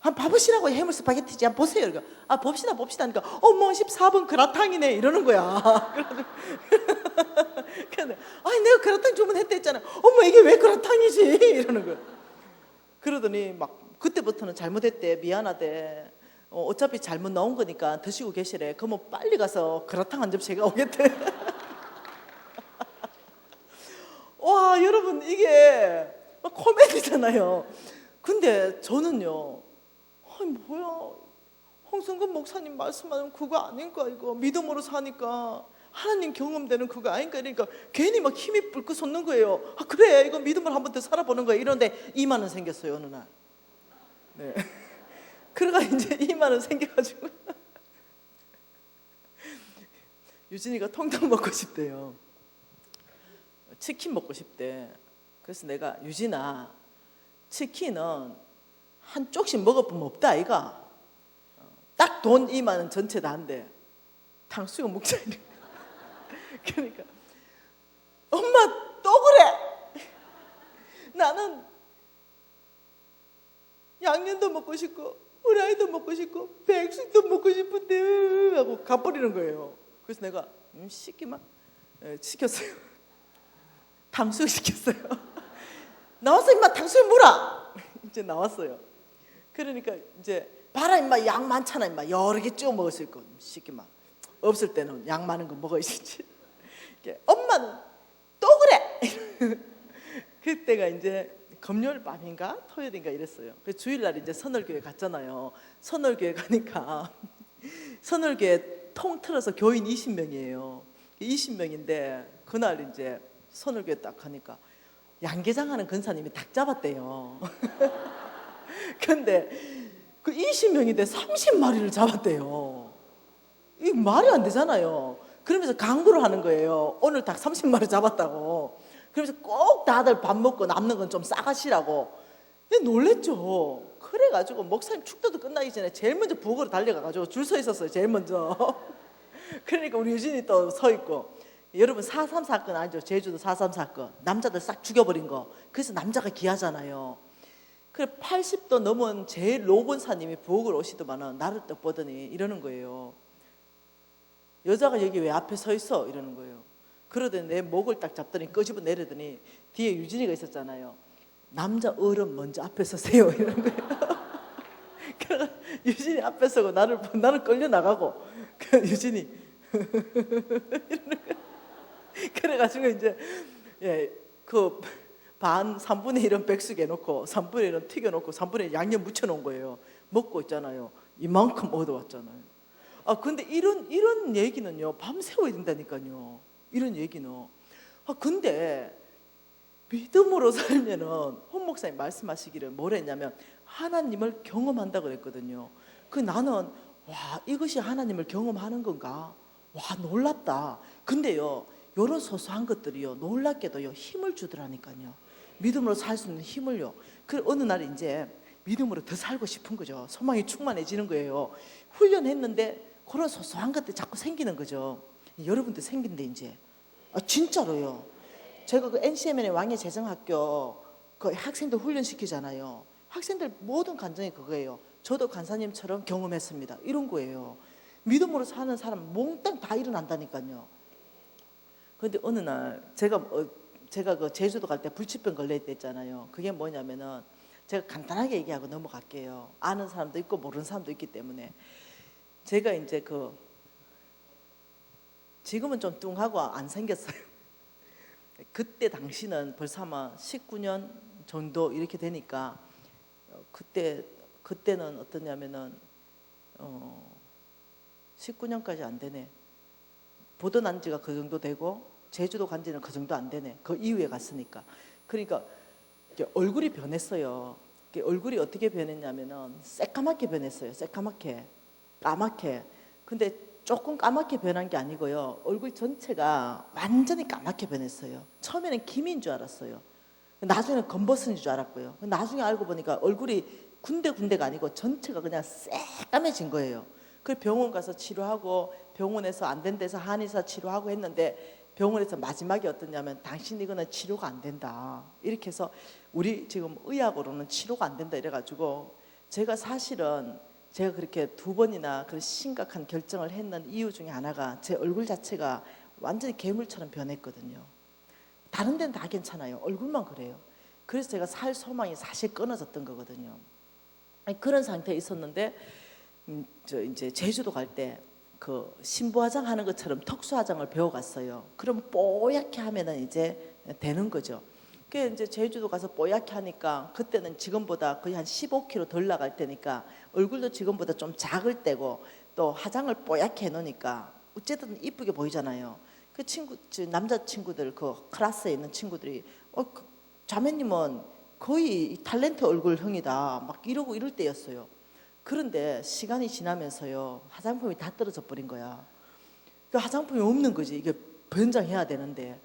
한 봐보시라고. 해물 스파게티지 한번 보세요. 그러니까 봅시다 하니까 어머 14번 그라탕이네 이러는 거야. 근데 내가 그라탕 주문했다 했잖아. 어머 이게 왜 그라탕이지 이러는 거야. 그러더니 막 그때부터는 잘못했대 미안하대. 어차피 잘못 나온 거니까 드시고 계시래. 그러면 빨리 가서 그라탕 한 접시가 오겠대. 와 여러분 이게 코미디잖아요. 근데 저는요 뭐야 홍성근 목사님 말씀하는 그거 아닌가 이거 믿음으로 사니까 하나님 경험되는 그거 아닌가. 그러니까 괜히 막 힘이 불끈 솟는 거예요. 그래 이거 믿음으로 한 번 더 살아보는 거야. 이런데 2만 원 생겼어요 어느 날. 네. 그러가 이제 2만 원 생겨가지고 유진이가 통닭 먹고 싶대요. 치킨 먹고 싶대. 그래서 내가 유진아 치킨은 한 쪽씩 먹어보면 없다 아이가. 딱 돈 2만 원 전체 다 한대. 탕수육 먹자. 그러니까 엄마 또 그래. 나는 양념도 먹고 싶고 후라이도 먹고 싶고 백숙도 먹고 싶은데 하고 가버리는 거예요. 그래서 내가 시키만 시켰어요. 탕수육 시켰어요. 나와서 임마 탕수육 뭐라. 이제 나왔어요. 그러니까 이제 봐라 임마 양 많잖아 임마 여러 개 찍어 먹을 수 있고 시키만 없을 때는 양 많은 거 먹어야지. 엄마는 또 그래. 그때가 이제 금요일 밤인가 토요일인가 이랬어요. 그래서 주일날 이제 선월교회 갔잖아요. 선월교회 가니까 선월교회 통틀어서 교인 20명이에요. 20명인데 그날 이제 선월교회 딱 가니까 양계장하는 권사님이 닭 잡았대요. 근데 그 20명인데 30마리를 잡았대요. 이 말이 안 되잖아요. 그러면서 강구를 하는 거예요. 오늘 닭 30마리 잡았다고. 그러면서 꼭 다들 밥 먹고 남는 건 좀 싸가시라고. 근데 놀랬죠. 그래가지고 목사님 축도도 끝나기 전에 제일 먼저 부엌으로 달려가가지고 줄 서 있었어요. 제일 먼저. 그러니까 우리 유진이 또 서 있고. 여러분 4.3 사건 아니죠? 제주도 4.3 사건. 남자들 싹 죽여버린 거. 그래서 남자가 귀하잖아요. 그래 80도 넘은 제일 노권사님이 부엌을 오시더만은 나를 딱 보더니 이러는 거예요. 여자가 여기 왜 앞에 서 있어? 이러는 거예요. 그러더니 내 목을 딱 잡더니 끄집어 내리더니 뒤에 유진이가 있었잖아요. 남자 어른 먼저 앞에 서세요. 이러는 거예요. 그래 유진이 앞에 서고 나는 끌려 나가고 유진이 이러는 거예요. 그래가지고 이제 그 반 3분의 1은 백숙에 넣고 3분의 1은 튀겨놓고 3분의 1 양념 묻혀놓은 거예요. 먹고 있잖아요. 이만큼 얻어왔잖아요. 아 근데 이런 얘기는요 밤새워야 된다니까요. 이런 얘기는. 아 근데 믿음으로 살면은 홍 목사님 말씀하시기를 뭐라 했냐면 하나님을 경험한다 그랬거든요. 그 나는 와 이것이 하나님을 경험하는 건가? 와 놀랍다. 근데요 이런 소소한 것들이요 놀랍게도요 힘을 주더라니까요. 믿음으로 살 수 있는 힘을요. 그 어느 날 이제 믿음으로 더 살고 싶은 거죠. 소망이 충만해지는 거예요. 훈련했는데 그런 소소한 것들 자꾸 생기는 거죠. 여러분도 생긴데 이제 진짜로요. 제가 그 NCMN의 왕의 재정학교 그 학생들 훈련시키잖아요. 학생들 모든 간증이 그거예요. 저도 간사님처럼 경험했습니다. 이런 거예요. 믿음으로 사는 사람 몽땅 다 일어난다니까요. 그런데 어느 날 제가 그 제주도 갈 때 불치병 걸릴 때 있잖아요. 그게 뭐냐면은 제가 간단하게 얘기하고 넘어갈게요. 아는 사람도 있고 모르는 사람도 있기 때문에 제가 이제 지금은 좀 뚱하고 안 생겼어요. 그때 당시는 벌써 아마 19년 정도 이렇게 되니까 그때는 어떠냐면은 19년까지 안 되네. 보도 난 지가 그 정도 되고 제주도 간 지는 그 정도 안 되네. 그 이후에 갔으니까. 그러니까 얼굴이 변했어요. 얼굴이 어떻게 변했냐면은 새까맣게 변했어요. 새까맣게, 까맣게. 근데 조금 까맣게 변한 게 아니고요. 얼굴 전체가 완전히 까맣게 변했어요. 처음에는 김인 줄 알았어요. 나중에는 검버슨인 줄 알았고요. 나중에 알고 보니까 얼굴이 군데군데가 아니고 전체가 그냥 새까매진 거예요. 그래서 병원 가서 치료하고 병원에서 안 된 데서 한의사 치료하고 했는데 병원에서 마지막에 어떠냐면 당신 이거는 치료가 안 된다. 이렇게 해서 우리 지금 의학으로는 치료가 안 된다 이래가지고 제가 사실은 제가 그렇게 2번이나 그런 심각한 결정을 했는 이유 중에 하나가 제 얼굴 자체가 완전히 괴물처럼 변했거든요. 다른 데는 다 괜찮아요. 얼굴만 그래요. 그래서 제가 살 소망이 사실 끊어졌던 거거든요. 그런 상태에 있었는데 이제 제주도 갈 때 그 신부화장 하는 것처럼 턱수화장을 배워갔어요. 그럼 뽀얗게 하면은 이제 되는 거죠. 그 이제 제주도 가서 뽀얗게 하니까 그때는 지금보다 거의 한 15kg 덜 나갈 때니까 얼굴도 지금보다 좀 작을 때고 또 화장을 뽀얗게 해놓으니까 어쨌든 이쁘게 보이잖아요. 그 남자 친구들 그 클래스에 있는 친구들이 자매님은 거의 탤런트 얼굴형이다 막 이러고 이럴 때였어요. 그런데 시간이 지나면서요 화장품이 다 떨어져 버린 거야. 그 화장품이 없는 거지. 이게 변장해야 되는데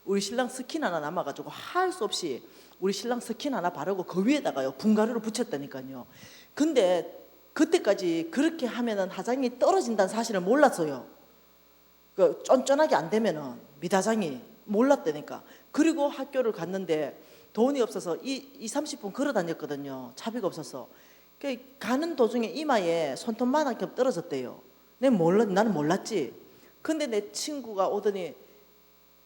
우리 신랑 스킨 하나 남아가지고 할 수 없이 우리 신랑 스킨 하나 바르고 그 위에다가요 분가루를 붙였다니까요. 근데 그때까지 그렇게 하면은 화장이 떨어진다는 사실을 몰랐어요. 그 쫀쫀하게 안 되면은 밑화장이 몰랐다니까. 그리고 학교를 갔는데 돈이 없어서 30분 걸어 다녔거든요. 차비가 없어서. 가는 도중에 이마에 손톱만한 겹 떨어졌대요. 나는 몰랐지. 근데 내 친구가 오더니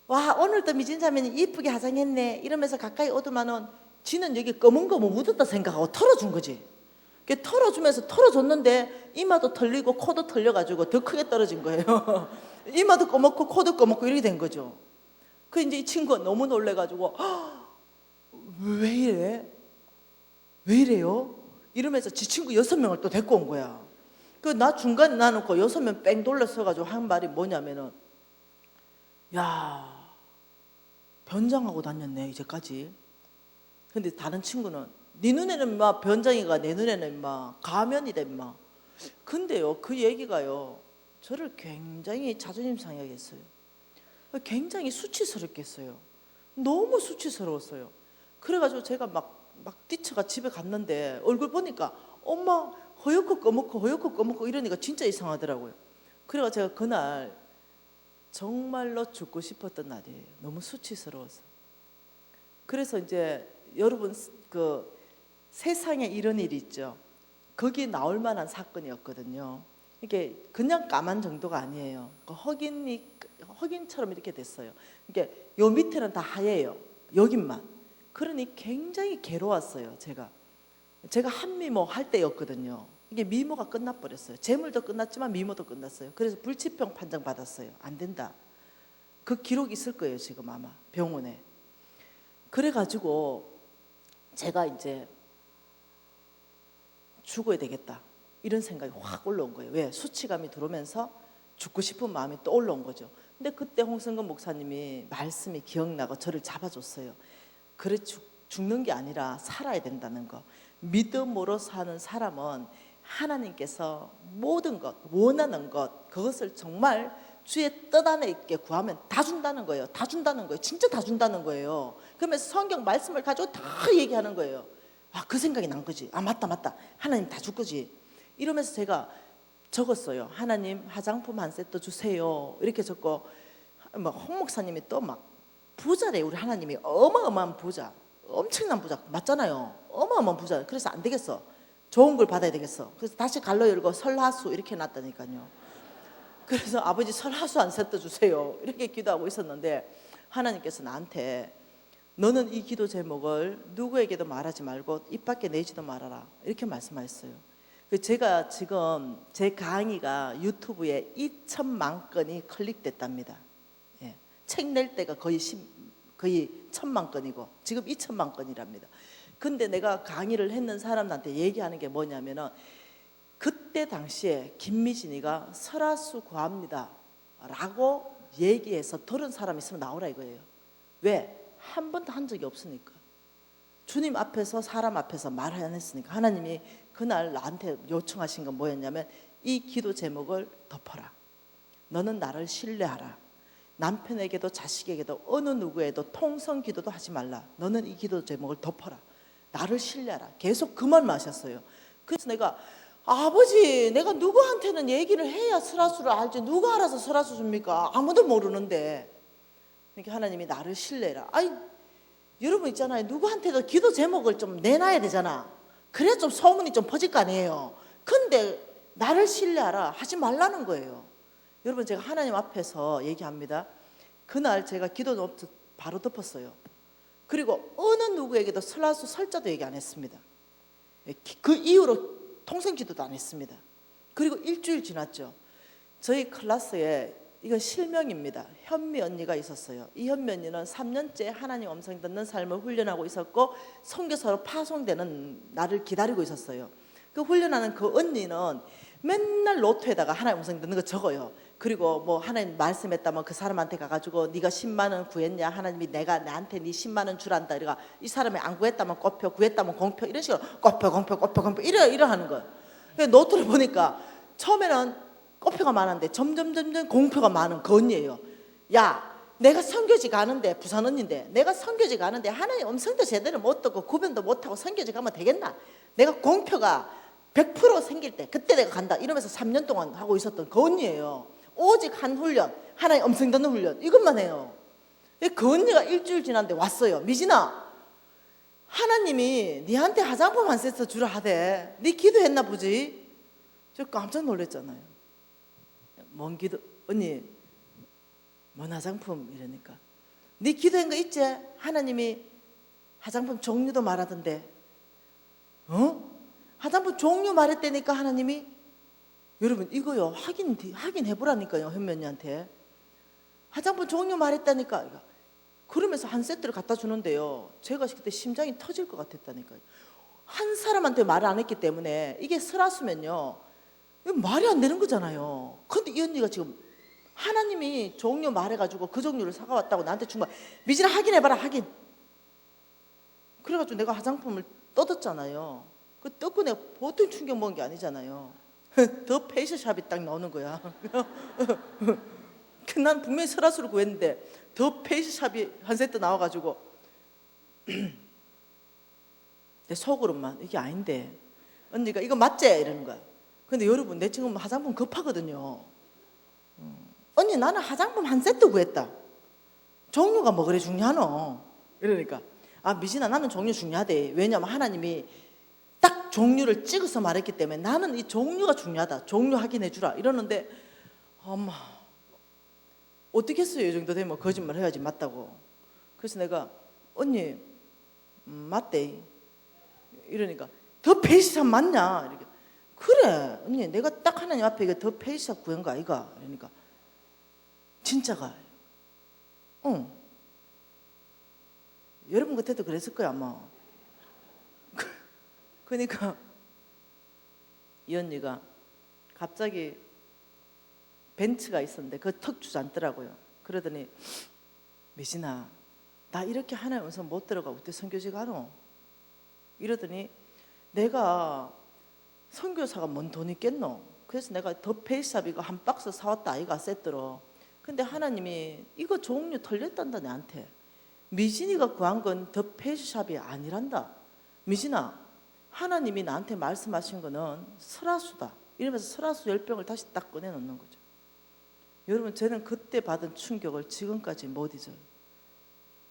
와, 오늘도 미진사면이 이쁘게 화장했네 이러면서 가까이 오더만은 지는 여기 검은 거 뭐 묻었다 생각하고 털어준 거지. 털어주면서 털어줬는데 이마도 털리고 코도 털려가지고 더 크게 떨어진 거예요. 이마도 검었고 코도 검었고 이렇게 된 거죠. 이제 이 친구가 너무 놀래가지고 왜 이래? 왜 이래요? 이러면서 지 친구 6명을 또 데리고 온 거야. 나 중간에 놔놓고 6명 뺑 돌려서가지고 한 말이 뭐냐면은 야, 변장하고 다녔네 이제까지. 근데 다른 친구는 네 눈에는 인마 변장이가 내 눈에는 인마 가면이다 인마. 근데요 그 얘기가요 저를 굉장히 자존심 상하게 했어요. 굉장히 수치스럽게 했어요. 너무 수치스러웠어요. 그래가지고 제가 막 뛰쳐가 집에 갔는데 얼굴 보니까 엄마 허옇고 검었고 이러니까 진짜 이상하더라고요. 그래가 제가 그날 정말로 죽고 싶었던 날이에요. 너무 수치스러워서. 그래서 이제 여러분 세상에 이런 일이 있죠. 거기 나올 만한 사건이었거든요. 이게 그냥 까만 정도가 아니에요. 흑인처럼 이렇게 됐어요. 요 밑에는 다 하얘요. 여긴만. 그러니 굉장히 괴로웠어요. 제가 한미모 할 때였거든요. 이게 미모가 끝나버렸어요. 재물도 끝났지만 미모도 끝났어요. 그래서 불치병 판정 받았어요. 안 된다. 그 기록이 있을 거예요. 지금 아마 병원에. 그래가지고 제가 이제 죽어야 되겠다 이런 생각이 확 올라온 거예요. 왜? 수치감이 들어오면서 죽고 싶은 마음이 또 올라온 거죠. 근데 그때 홍성근 목사님이 말씀이 기억나고 저를 잡아줬어요. 그래 죽는 게 아니라 살아야 된다는 거. 믿음으로 사는 사람은 하나님께서 모든 것, 원하는 것, 그것을 정말 주의 뜻 안에 있게 구하면 다 준다는 거예요. 다 준다는 거예요. 진짜 다 준다는 거예요. 그러면서 성경 말씀을 가지고 다 얘기하는 거예요. 그 생각이 난 거지. 맞다. 하나님 다 줄 거지. 이러면서 제가 적었어요. 하나님 화장품 한 세트 주세요. 이렇게 적고 홍 목사님이 또 막 부자래. 우리 하나님이 어마어마한 부자. 엄청난 부자. 맞잖아요. 어마어마한 부자. 그래서 안 되겠어. 좋은 걸 받아야 되겠어. 그래서 다시 갈로 열고 설하수 이렇게 놨다니까요. 그래서 아버지 설하수 한 세트 주세요. 이렇게 기도하고 있었는데 하나님께서 나한테 너는 이 기도 제목을 누구에게도 말하지 말고 입 밖에 내지도 말아라. 이렇게 말씀하셨어요. 제가 지금 제 강의가 유튜브에 2천만 건이 클릭됐답니다. 예. 책 낼 때가 거의 1,000만 건이고 지금 2천만 건이랍니다. 근데 내가 강의를 했는 사람한테 얘기하는 게 뭐냐면은 그때 당시에 김미진이가 설화수 구합니다 라고 얘기해서 들은 사람 있으면 나오라 이거예요. 왜? 한 번도 한 적이 없으니까. 주님 앞에서 사람 앞에서 말을 안 했으니까. 하나님이 그날 나한테 요청하신 건 뭐였냐면 이 기도 제목을 덮어라. 너는 나를 신뢰하라. 남편에게도 자식에게도 어느 누구에도 통성 기도도 하지 말라. 너는 이 기도 제목을 덮어라. 나를 신뢰하라. 계속 그 말만 하셨어요. 그래서 내가 아버지 내가 누구한테는 얘기를 해야 설화수를 알지 누가 알아서 설화수 줍니까? 아무도 모르는데. 그러니까 하나님이 나를 신뢰해라. 여러분 있잖아요. 누구한테도 기도 제목을 좀 내놔야 되잖아. 그래야 좀 소문이 좀 퍼질 거 아니에요. 근데 나를 신뢰하라 하지 말라는 거예요. 여러분 제가 하나님 앞에서 얘기합니다. 그날 제가 기도 바로 덮었어요. 그리고 어느 누구에게도 설화수 설자도 얘기 안 했습니다. 그 이후로 통성기도도 안 했습니다. 그리고 일주일 지났죠. 저희 클래스에 이건 실명입니다. 현미 언니가 있었어요. 이 현미 언니는 3년째 하나님 음성 듣는 삶을 훈련하고 있었고 선교사로 파송되는 날을 기다리고 있었어요. 그 훈련하는 그 언니는 맨날 노트에다가 하나님 음성 듣는 거 적어요. 그리고 뭐 하나님 말씀했다면 그 사람한테 가가지고 네가 10만 원 구했냐? 하나님이 나한테 네 10만 원 주란다. 이래가 이 사람이 안 구했다면 꼽표, 구했다면 공표 이런 식으로 꼽표 이래 하는 거예요. 노트를 보니까 처음에는 꼽표가 많은데 점점 공표가 많은 그 언니예요. 야, 내가 선교지 가는데 부산 언니인데 내가 선교지 가는데 하나님 음성도 제대로 못 듣고 구변도 못하고 선교지 가면 되겠나? 내가 공표가 100% 생길 때 그때 내가 간다 이러면서 3년 동안 하고 있었던 그 언니예요. 오직 한 훈련, 하나님 음성 듣는 훈련 이것만 해요. 그 언니가 일주일 지났는데 왔어요. 미진아, 하나님이 니한테 화장품 한 세트 주라 하대. 니 기도했나 보지? 저 깜짝 놀랐잖아요. 뭔 기도? 언니, 뭔 화장품? 이러니까 니 기도한 거 있지? 하나님이 화장품 종류도 말하던데. 화장품 종류 말했다니까 하나님이. 여러분 이거요 확인해보라니까요. 현면이한테 화장품 종류 말했다니까. 그러면서 한 세트를 갖다 주는데요, 제가 그때 심장이 터질 것 같았다니까요. 한 사람한테 말을 안 했기 때문에 이게 설화수면요 말이 안 되는 거잖아요. 근데 이 언니가 지금 하나님이 종류 말해가지고 그 종류를 사가왔다고 나한테 준 거야. 미진아 확인해봐라 확인. 그래가지고 내가 화장품을 뜯었잖아요. 그 뜯고 내가 보통 충격 먹은 게 아니잖아요. 더 페이스샵이 딱 나오는 거야. 난 분명히 설화수를 구했는데 더 페이스샵이 한 세트 나와가지고 내 속으로만 이게 아닌데 언니가 이거 맞지? 이러는 거야. 근데 여러분 내 지금 화장품 급하거든요. 언니 나는 화장품 한 세트 구했다. 종류가 뭐 그래 중요하노? 이러니까 미진아 나는 종류 중요하대. 왜냐면 하나님이 딱 종류를 찍어서 말했기 때문에 나는 이 종류가 중요하다. 종류 확인해 주라 이러는데 엄마 어떻게 했어요? 이 정도 되면 거짓말 해야지 맞다고. 그래서 내가 언니 맞대 이러니까 더 페이스샵 맞냐? 이렇게. 그래 언니 내가 딱 하나님 앞에 이거 더 페이스샵 구한 거 아이가? 이러니까 진짜가. 응. 여러분 그때도 그랬을 거야 아마. 그러니까 이 언니가 갑자기 벤츠가 있었는데 그 턱 주저앉더라고요. 그러더니 미진아 나 이렇게 하나님 음성 못 들어가 어떻게 선교지 가노? 이러더니 내가 선교사가 뭔 돈 있겠노? 그래서 내가 더 페이스샵 이거 한 박스 사왔다 아이가 세트로. 근데 하나님이 이거 종류 털렸단다 내한테. 미진이가 구한 건 더 페이스샵이 아니란다. 미진아 하나님이 나한테 말씀하신 거는 설화수다. 이러면서 설화수 10병을 다시 딱 꺼내놓는 거죠. 여러분 저는 그때 받은 충격을 지금까지 못 잊어요.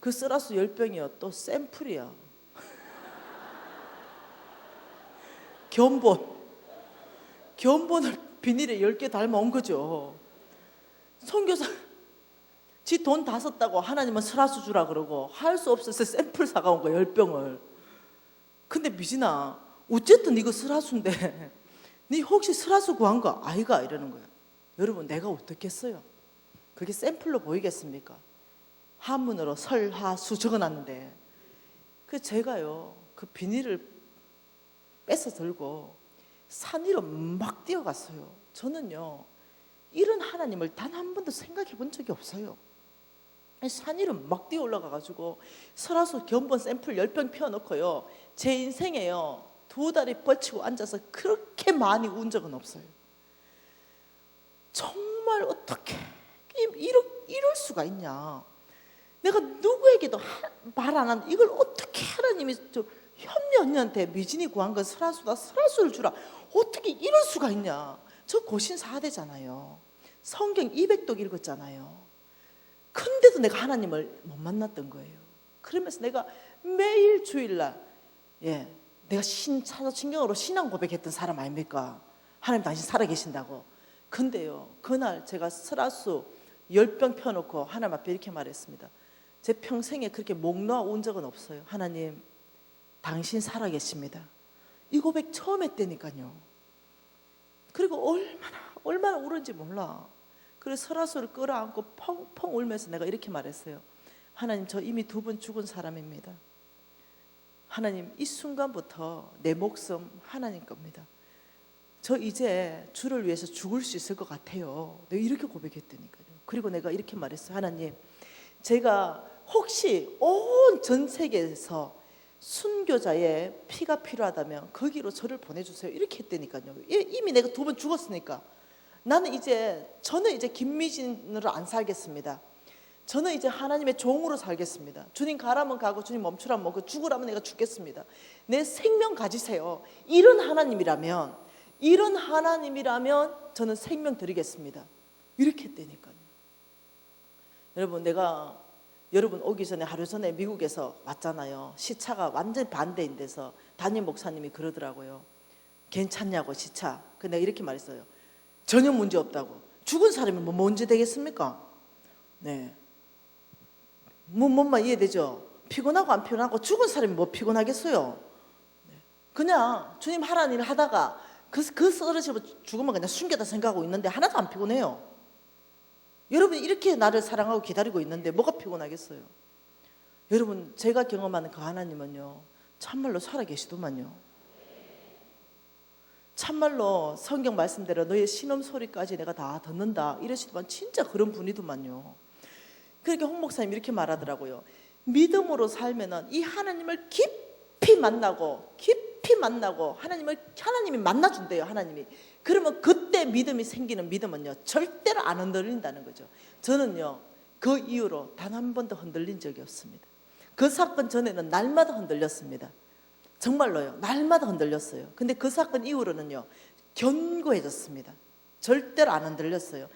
그 설화수 10병이요 또 샘플이야. 견본을 비닐에 10개 닮아온 거죠. 선교사 지 돈 다 썼다고 하나님은 설화수 주라 그러고 할 수 없어서 샘플 사가온 거야 10병을. 근데 미진아 어쨌든 이거 설화수인데 니 혹시 설화수 구한 거 아이가? 이러는 거야. 여러분 내가 어떻겠어요? 그게 샘플로 보이겠습니까? 한문으로 설화수 적어놨는데 제가요 그 비닐을 뺏어 들고 산 위로 막 뛰어갔어요. 저는요 이런 하나님을 단 한 번도 생각해 본 적이 없어요. 산 위로 막 뛰어 올라가가지고 설화수 견본 샘플 10병 피워놓고요 제 인생에요 2다리 뻗치고 앉아서 그렇게 많이 운 적은 없어요. 정말 어떻게 이럴 수가 있냐. 내가 누구에게도 말 안 하는 이걸 어떻게 하나님이 현미 언니한테 미진이 구한 건 설화수다 설화수를 주라 어떻게 이럴 수가 있냐. 저 고신 4대잖아요. 성경 200독 읽었잖아요. 근데도 내가 하나님을 못 만났던 거예요. 그러면서 내가 매일 주일날 내가 사도신경으로 신앙 고백했던 사람 아닙니까? 하나님 당신 살아계신다고. 근데요 그날 제가 설화수 10병 펴놓고 하나님 앞에 이렇게 말했습니다. 제 평생에 그렇게 목 놓아 온 적은 없어요. 하나님 당신 살아계십니다. 이 고백 처음 했다니까요. 그리고 얼마나 울은지 몰라. 그래서 설화수를 끌어안고 펑펑 울면서 내가 이렇게 말했어요. 하나님 저 이미 2번 죽은 사람입니다. 하나님 이 순간부터 내 목숨 하나님 겁니다. 저 이제 주를 위해서 죽을 수 있을 것 같아요. 내가 이렇게 고백했다니까요. 그리고 내가 이렇게 말했어요. 하나님 제가 혹시 온 전 세계에서 순교자의 피가 필요하다면 거기로 저를 보내주세요. 이렇게 했다니까요. 이미 내가 2번 죽었으니까 저는 이제 김미진으로 안 살겠습니다. 저는 이제 하나님의 종으로 살겠습니다. 주님 가라면 가고 주님 멈추라면 멈고 죽으라면 내가 죽겠습니다. 내 생명 가지세요. 이런 하나님이라면 저는 생명 드리겠습니다. 이렇게 했다니까요. 여러분 내가 여러분 오기 전에 하루 전에 미국에서 왔잖아요. 시차가 완전 반대인 데서 담임 목사님이 그러더라고요. 괜찮냐고 시차. 근데 내가 이렇게 말했어요. 전혀 문제 없다고. 죽은 사람이 뭐 문제 되겠습니까? 네. 뭔만 이해되죠? 피곤하고 안 피곤하고 죽은 사람이 뭐 피곤하겠어요? 네. 그냥 주님 하라는 일 하다가 그 쓰러지고 죽으면 그냥 숨겨다 생각하고 있는데 하나도 안 피곤해요. 여러분이 이렇게 나를 사랑하고 기다리고 있는데 뭐가 피곤하겠어요? 여러분 제가 경험하는 그 하나님은요 참말로 살아계시더만요. 참말로 성경 말씀대로 너의 신음소리까지 내가 다 듣는다 이러시더만 진짜 그런 분이더만요. 그러니까 홍 목사님 이렇게 말하더라고요. 믿음으로 살면은 이 하나님을 깊이 만나고 하나님이 만나준대요. 하나님이. 그러면 그때 믿음이 생기는 믿음은요 절대로 안 흔들린다는 거죠. 저는요 그 이후로 단 한 번도 흔들린 적이 없습니다. 그 사건 전에는 날마다 흔들렸습니다. 정말로요 날마다 흔들렸어요. 근데 그 사건 이후로는요 견고해졌습니다. 절대로 안 흔들렸어요.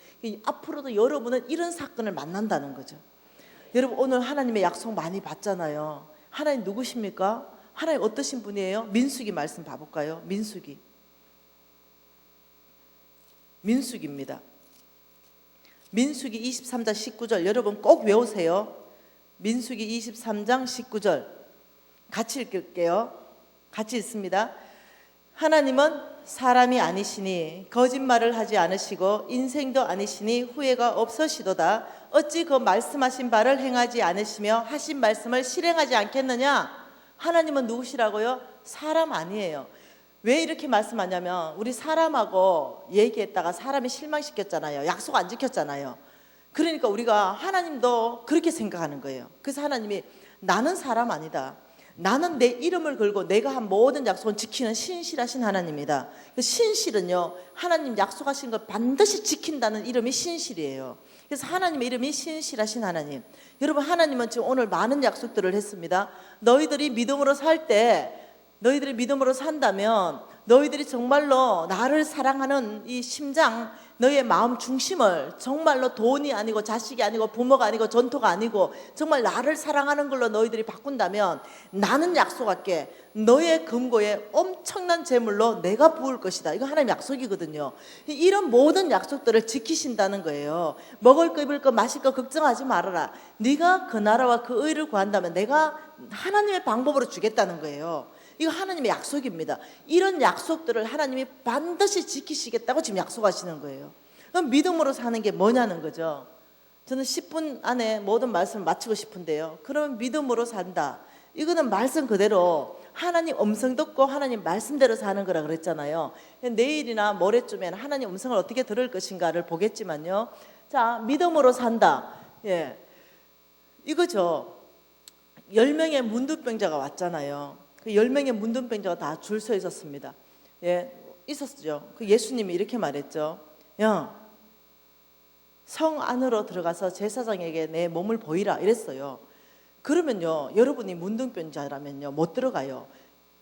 앞으로도 여러분은 이런 사건을 만난다는 거죠. 여러분 오늘 하나님의 약속 많이 받잖아요. 하나님 누구십니까? 하나님 어떠신 분이에요? 민수기 말씀 봐볼까요? 민수기입니다. 민수기 23장 19절 여러분 꼭 외우세요. 민수기 23장 19절 같이 읽을게요. 같이 읽습니다. 하나님은 사람이 아니시니 거짓말을 하지 않으시고 인생도 아니시니 후회가 없으시도다. 어찌 그 말씀하신 바를 행하지 않으시며 하신 말씀을 실행하지 않겠느냐? 하나님은 누구시라고요? 사람 아니에요. 왜 이렇게 말씀하냐면 우리 사람하고 얘기했다가 사람이 실망시켰잖아요. 약속 안 지켰잖아요. 그러니까 우리가 하나님도 그렇게 생각하는 거예요. 그래서 하나님이 나는 사람 아니다. 나는 내 이름을 걸고 내가 한 모든 약속은 지키는 신실하신 하나님이다. 신실은요 하나님 약속하신 걸 반드시 지킨다는 이름이 신실이에요. 그래서 하나님의 이름이 신실하신 하나님. 여러분 하나님은 지금 오늘 많은 약속들을 했습니다. 너희들이 믿음으로 살 때 너희들이 믿음으로 산다면 너희들이 정말로 나를 사랑하는 이 심장 너의 마음 중심을 정말로 돈이 아니고 자식이 아니고 부모가 아니고 전토가 아니고 정말 나를 사랑하는 걸로 너희들이 바꾼다면 나는 약속할게. 너의 금고에 엄청난 재물로 내가 부을 것이다. 이거 하나님 약속이거든요. 이런 모든 약속들을 지키신다는 거예요. 먹을 거 입을 거 마실 거 걱정하지 말아라. 네가 그 나라와 그 의를 구한다면 내가 하나님의 방법으로 주겠다는 거예요. 이거 하나님의 약속입니다. 이런 약속들을 하나님이 반드시 지키시겠다고 지금 약속하시는 거예요. 그럼 믿음으로 사는 게 뭐냐는 거죠. 저는 10분 안에 모든 말씀을 마치고 싶은데요. 그러면 믿음으로 산다. 이거는 말씀 그대로 하나님 음성 듣고 하나님 말씀대로 사는 거라 그랬잖아요. 내일이나 모레쯤에는 하나님 음성을 어떻게 들을 것인가를 보겠지만요. 자, 믿음으로 산다. 예, 이거죠. 10명의 문둥병자가 왔잖아요. 그 10명의 문둥병자가 다 줄 서 있었습니다. 예, 있었죠. 그 예수님이 이렇게 말했죠. 야, 성 안으로 들어가서 제사장에게 내 몸을 보이라 이랬어요. 그러면요, 여러분이 문둥병자라면요 못 들어가요.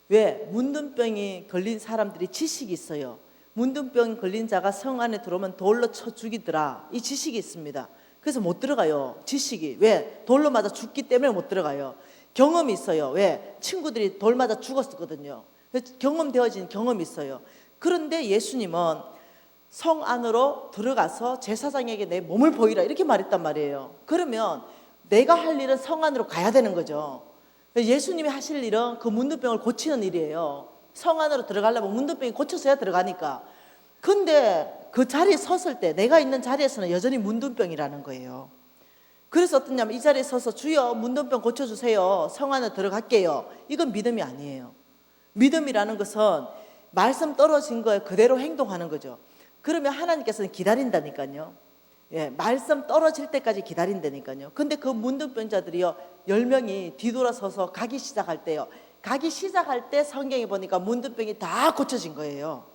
왜? 문둥병이 걸린 사람들이 지식이 있어요. 문둥병 걸린 자가 성 안에 들어오면 돌로 쳐 죽이더라. 이 지식이 있습니다. 그래서 못 들어가요. 지식이. 왜? 돌로 맞아 죽기 때문에 못 들어가요. 경험이 있어요. 왜? 친구들이 돌 맞아 죽었거든요. 경험되어진 경험이 있어요. 그런데 예수님은 성 안으로 들어가서 제사장에게 내 몸을 보이라 이렇게 말했단 말이에요. 그러면 내가 할 일은 성 안으로 가야 되는 거죠. 예수님이 하실 일은 그 문둥병을 고치는 일이에요. 성 안으로 들어가려면 문둥병이 고쳐서야 들어가니까. 근데 그 자리에 섰을 때 내가 있는 자리에서는 여전히 문둥병이라는 거예요. 그래서 어떠냐면 이 자리에 서서 주여 문둥병 고쳐주세요. 성 안에 들어갈게요. 이건 믿음이 아니에요. 믿음이라는 것은 말씀 떨어진 거에 그대로 행동하는 거죠. 그러면 하나님께서는 기다린다니까요. 예, 말씀 떨어질 때까지 기다린다니까요. 근데 그 문둥병자들이요 10명이 뒤돌아서서 가기 시작할 때요. 가기 시작할 때 성경에 보니까 문둥병이 다 고쳐진 거예요.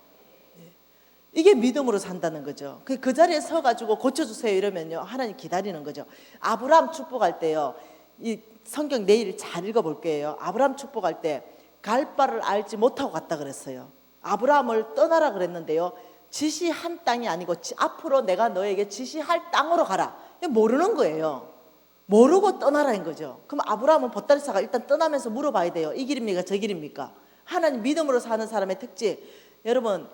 이게 믿음으로 산다는 거죠. 그 자리에 서가지고 고쳐주세요 이러면요 하나님 기다리는 거죠. 아브라함 축복할 때요, 이 성경 내일 잘 읽어볼게요. 아브라함 축복할 때 갈 바를 알지 못하고 갔다 그랬어요. 아브라함을 떠나라 그랬는데요, 지시한 땅이 아니고 앞으로 내가 너에게 지시할 땅으로 가라. 모르는 거예요. 모르고 떠나라는 거죠. 그럼 아브라함은 보따리사가 일단 떠나면서 물어봐야 돼요. 이 길입니까? 저 길입니까? 하나님 믿음으로 사는 사람의 특징. 여러분,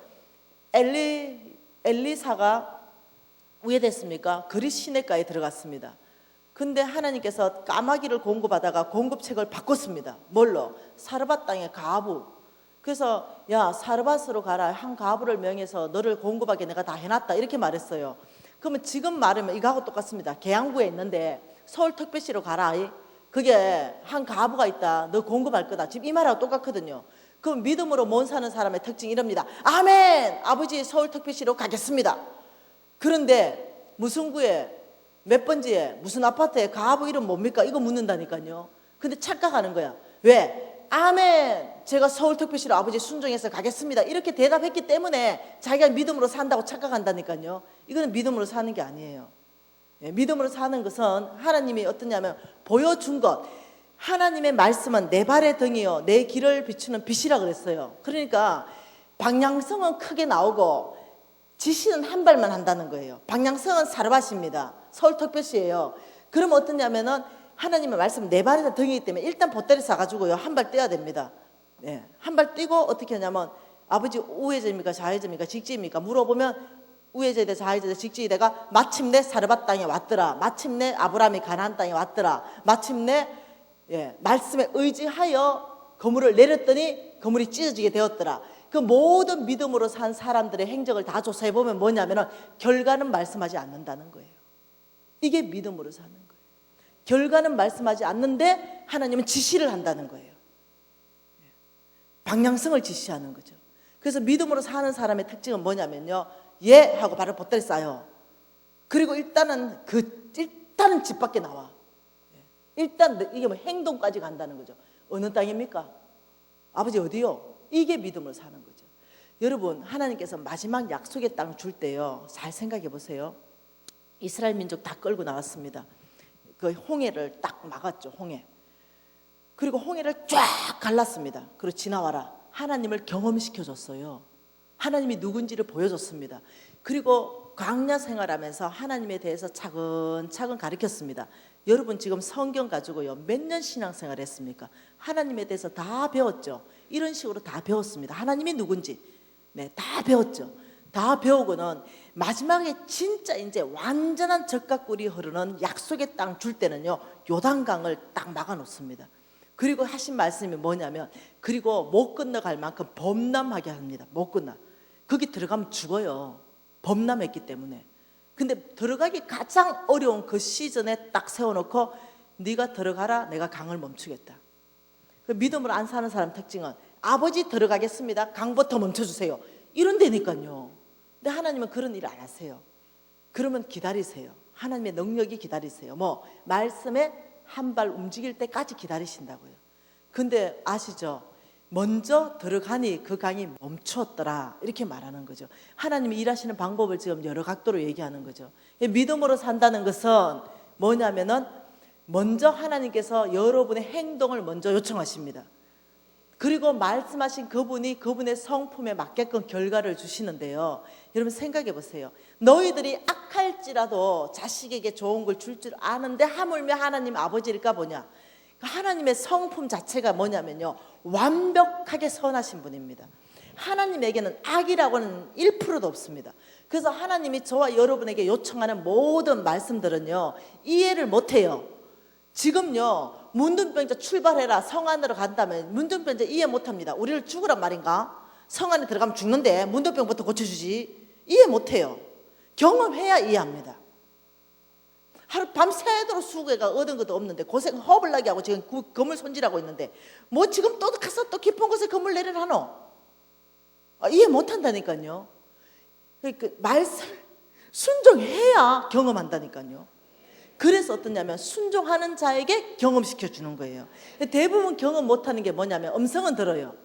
엘리사가 왜 됐습니까? 그릿 시내가에 들어갔습니다. 근데 하나님께서 까마귀를 공급하다가 공급책을 바꿨습니다. 뭘로? 사르밧 땅의 가부. 그래서 야, 사르밧으로 가라. 한 가부를 명해서 너를 공급하게 내가 다 해놨다. 이렇게 말했어요. 그러면 지금 말하면 이거하고 똑같습니다. 계양구에 있는데 서울특별시로 가라. 그게 한 가부가 있다. 너 공급할 거다. 지금 이 말하고 똑같거든요. 그럼 믿음으로 못 사는 사람의 특징이 이럽니다. 아멘! 아버지 서울특별시로 가겠습니다. 그런데 무슨 구에 몇 번지에 무슨 아파트에 가부 이름 뭡니까? 이거 묻는다니까요. 근데 착각하는 거야. 왜? 아멘! 제가 서울특별시로 아버지 순종해서 가겠습니다. 이렇게 대답했기 때문에 자기가 믿음으로 산다고 착각한다니까요. 이거는 믿음으로 사는 게 아니에요. 믿음으로 사는 것은 하나님이 어떠냐면 보여준 것. 하나님의 말씀은 내 발의 등이요 내 길을 비추는 빛이라 그랬어요. 그러니까 방향성은 크게 나오고 지시는 한 발만 한다는 거예요. 방향성은 사르밧입니다. 서울특별시예요. 그러면 어떠냐면은 하나님의 말씀 내 발의 등이기 때문에 일단 보따리 싸가지고요 한 발 떼야 됩니다. 네. 한 발 떼고 어떻게 하냐면 아버지 우회전입니까 좌회전입니까 직지입니까 물어보면 우회전이다 좌회전이다 직지이다가 마침내 사르밧 땅에 왔더라. 마침내 아브라함이 가나안 땅에 왔더라. 마침내 말씀에 의지하여 그물을 내렸더니 그물이 찢어지게 되었더라. 그 모든 믿음으로 산 사람들의 행적을 다 조사해 보면 뭐냐면은 결과는 말씀하지 않는다는 거예요. 이게 믿음으로 사는 거예요. 결과는 말씀하지 않는데 하나님은 지시를 한다는 거예요. 방향성을 지시하는 거죠. 그래서 믿음으로 사는 사람의 특징은 뭐냐면요. 예 하고 바로 보따리 싸요. 그리고 일단은 집 밖에 나와. 일단 이게 뭐 행동까지 간다는 거죠. 어느 땅입니까? 아버지 어디요? 이게 믿음으로 사는 거죠. 여러분 하나님께서 마지막 약속의 땅 줄 때요. 잘 생각해 보세요. 이스라엘 민족 다 끌고 나왔습니다. 그 홍해를 딱 막았죠. 홍해. 그리고 홍해를 쫙 갈랐습니다. 그리고 지나와라. 하나님을 경험시켜줬어요. 하나님이 누군지를 보여줬습니다. 그리고 광야 생활하면서 하나님에 대해서 차근차근 가르쳤습니다. 여러분 지금 성경 가지고요 몇 년 신앙생활 했습니까? 하나님에 대해서 다 배웠죠. 이런 식으로 다 배웠습니다. 하나님이 누군지 다 배웠죠. 다 배우고는 마지막에 진짜 이제 완전한 젖과 꿀이 흐르는 약속의 땅 줄 때는요 요단강을 딱 막아놓습니다. 그리고 하신 말씀이 뭐냐면 그리고 못 건너갈 만큼 범람하게 합니다. 못 건너. 거기 들어가면 죽어요. 범람했기 때문에. 근데 들어가기 가장 어려운 그 시즌에 딱 세워놓고 네가 들어가라 내가 강을 멈추겠다. 그 믿음으로 안 사는 사람 특징은 아버지 들어가겠습니다. 강부터 멈춰주세요. 이런 데니까요. 근데 하나님은 그런 일 안 하세요. 그러면 기다리세요. 하나님의 능력이 기다리세요. 뭐 말씀에 한 발 움직일 때까지 기다리신다고요. 근데 아시죠? 먼저 들어가니 그 강이 멈추었더라 이렇게 말하는 거죠. 하나님이 일하시는 방법을 지금 여러 각도로 얘기하는 거죠. 믿음으로 산다는 것은 뭐냐면은 먼저 하나님께서 여러분의 행동을 먼저 요청하십니다. 그리고 말씀하신 그분이 그분의 성품에 맞게끔 결과를 주시는데요. 여러분 생각해 보세요. 너희들이 악할지라도 자식에게 좋은 걸 줄 줄 아는데 하물며 하나님 아버지일까 보냐. 하나님의 성품 자체가 뭐냐면요 완벽하게 선하신 분입니다. 하나님에게는 악이라고는 1%도 없습니다. 그래서 하나님이 저와 여러분에게 요청하는 모든 말씀들은요 이해를 못해요. 지금요 문둥병자 출발해라 성 안으로 간다면 문둥병자 이해 못합니다. 우리를 죽으란 말인가? 성 안에 들어가면 죽는데 문둥병부터 고쳐주지. 이해 못해요. 경험해야 이해합니다. 하루 밤새도록 수고해가 얻은 것도 없는데 고생 허블나게 하고 지금 건물 손질하고 있는데 뭐 지금 또 가서 또 깊은 곳에 건물 내려라노? 이해 못한다니까요. 그러니까 말씀 순종해야 경험한다니까요. 그래서 어떠냐면 순종하는 자에게 경험시켜 주는 거예요. 대부분 경험 못하는 게 뭐냐면 음성은 들어요.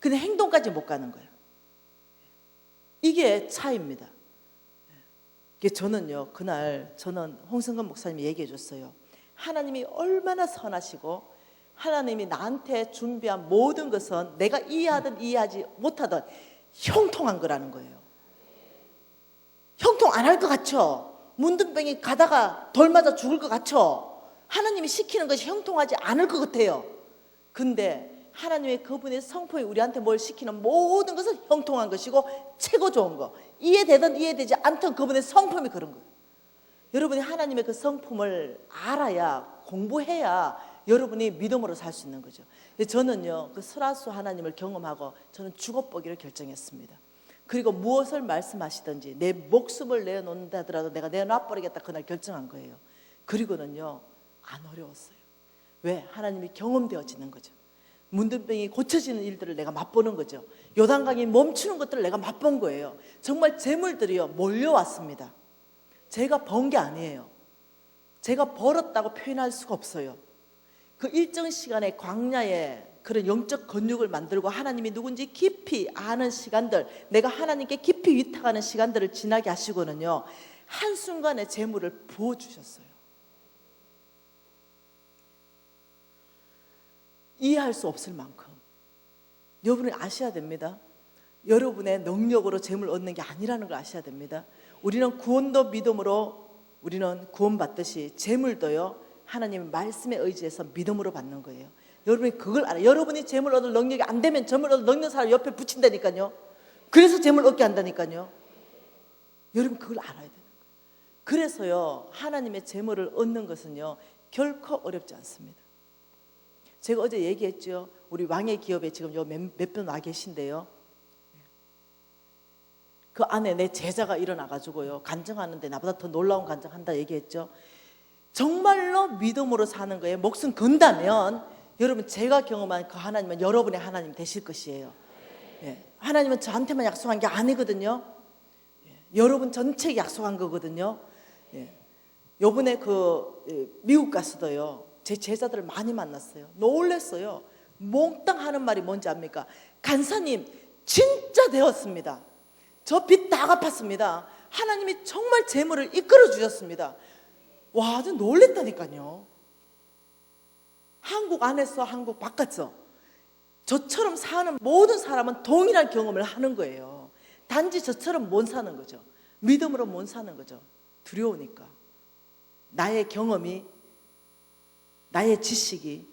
근데 행동까지 못 가는 거예요. 이게 차이입니다. 저는요 그날 저는 홍성근 목사님이 얘기해 줬어요. 하나님이 얼마나 선하시고 하나님이 나한테 준비한 모든 것은 내가 이해하든 이해하지 못하든 형통한 거라는 거예요. 형통 안 할 것 같죠? 문둥병이 가다가 돌 맞아 죽을 것 같죠? 하나님이 시키는 것이 형통하지 않을 것 같아요. 근데 하나님의 그분의 성품이 우리한테 뭘 시키는 모든 것은 형통한 것이고 최고 좋은 거, 이해되든 이해되지 않든 그분의 성품이 그런 거예요. 여러분이 하나님의 그 성품을 알아야, 공부해야 여러분이 믿음으로 살 수 있는 거죠. 저는요, 그 설화수 하나님을 경험하고 저는 죽어보기를 결정했습니다. 그리고 무엇을 말씀하시든지 내 목숨을 내어놓는다 하더라도 내가 내어놔버리겠다 그날 결정한 거예요. 그리고는요, 안 어려웠어요. 왜? 하나님이 경험되어지는 거죠. 문둥병이 고쳐지는 일들을 내가 맛보는 거죠. 요단강이 멈추는 것들을 내가 맛본 거예요. 정말 재물들이요 몰려왔습니다. 제가 번 게 아니에요. 제가 벌었다고 표현할 수가 없어요. 그 일정 시간에 광야에 그런 영적 근육을 만들고 하나님이 누군지 깊이 아는 시간들, 내가 하나님께 깊이 위탁하는 시간들을 지나게 하시고는요, 한순간에 재물을 부어주셨어요. 이해할 수 없을 만큼. 여러분이 아셔야 됩니다. 여러분의 능력으로 재물 얻는 게 아니라는 걸 아셔야 됩니다. 우리는 구원도 믿음으로 우리는 구원받듯이 재물도요, 하나님의 말씀에 의지해서 믿음으로 받는 거예요. 여러분이 그걸 알아요. 여러분이 재물 얻을 능력이 안 되면 재물 얻을 능력 사람 옆에 붙인다니까요. 그래서 재물 얻게 한다니까요. 여러분 그걸 알아야 돼요. 그래서요, 하나님의 재물을 얻는 것은요 결코 어렵지 않습니다. 제가 어제 얘기했죠. 우리 왕의 기업에 지금 몇 분 와 계신데요, 그 안에 내 제자가 일어나가지고요 간증하는데 나보다 더 놀라운 간증한다 얘기했죠. 정말로 믿음으로 사는 거에 목숨 건다면 여러분, 제가 경험한 그 하나님은 여러분의 하나님 되실 것이에요. 하나님은 저한테만 약속한 게 아니거든요. 여러분 전체에 약속한 거거든요. 요번에 그 미국 가서도요, 제 제자들을 많이 만났어요. 놀랬어요. 몽땅 하는 말이 뭔지 압니까? 간사님 진짜 되었습니다. 저 빚 다 갚았습니다. 하나님이 정말 재물을 이끌어 주셨습니다. 와, 아주 놀랬다니까요. 한국 안에서 한국 바깥서 저처럼 사는 모든 사람은 동일한 경험을 하는 거예요. 단지 저처럼 못 사는 거죠. 믿음으로 못 사는 거죠. 두려우니까. 나의 경험이, 나의 지식이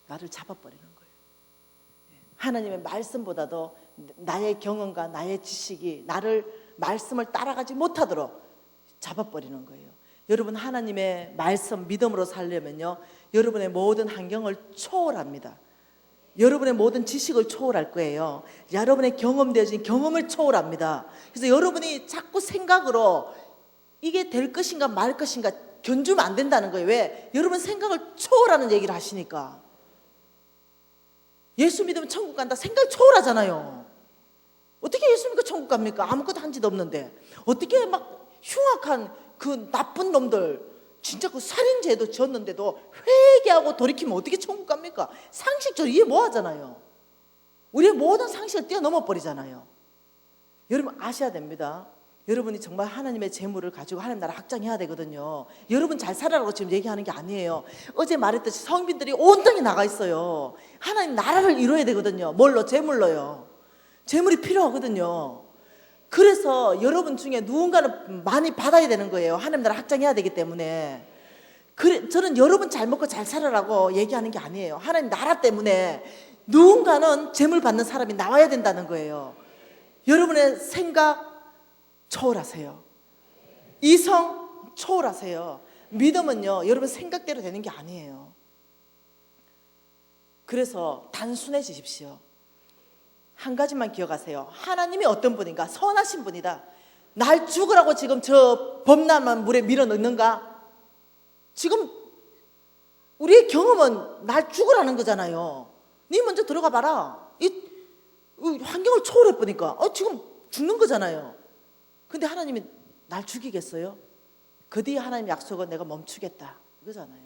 나를 잡아버리는 거예요. 하나님의 말씀보다도 나의 경험과 나의 지식이 나를 말씀을 따라가지 못하도록 잡아버리는 거예요. 여러분, 하나님의 말씀 믿음으로 살려면요, 여러분의 모든 환경을 초월합니다. 여러분의 모든 지식을 초월할 거예요. 여러분의 경험되어진 경험을 초월합니다. 그래서 여러분이 자꾸 생각으로 이게 될 것인가 말 것인가 견주면 안 된다는 거예요. 왜? 여러분 생각을 초월하는 얘기를 하시니까. 예수 믿으면 천국 간다, 생각 초월하잖아요. 어떻게 예수 믿고 천국 갑니까? 아무것도 한 짓 없는데. 어떻게 막 흉악한 그 나쁜 놈들, 진짜 그 살인죄도 지었는데도 회개하고 돌이키면 어떻게 천국 갑니까? 상식적으로 이해 못 하잖아요. 우리의 모든 상식을 뛰어넘어 버리잖아요. 여러분 아셔야 됩니다. 여러분이 정말 하나님의 재물을 가지고 하나님 나라 확장해야 되거든요. 여러분 잘 살아라고 지금 얘기하는 게 아니에요. 어제 말했듯이 성민들이 온 땅에 나가 있어요. 하나님 나라를 이루어야 되거든요. 뭘로? 재물로요. 재물이 필요하거든요. 그래서 여러분 중에 누군가는 많이 받아야 되는 거예요. 하나님 나라 확장해야 되기 때문에. 저는 여러분 잘 먹고 잘 살아라고 얘기하는 게 아니에요. 하나님 나라 때문에 누군가는 재물 받는 사람이 나와야 된다는 거예요. 여러분의 생각 초월하세요. 이성 초월하세요. 믿음은요, 여러분 생각대로 되는 게 아니에요. 그래서 단순해지십시오. 한 가지만 기억하세요. 하나님이 어떤 분인가? 선하신 분이다. 날 죽으라고 지금 저 범람한 물에 밀어넣는가? 지금 우리의 경험은 날 죽으라는 거잖아요. 네 먼저 들어가 봐라. 이 환경을 초월해 보니까 지금 죽는 거잖아요. 근데 하나님이 날 죽이겠어요? 그 뒤에 하나님 약속은 내가 멈추겠다 이거잖아요.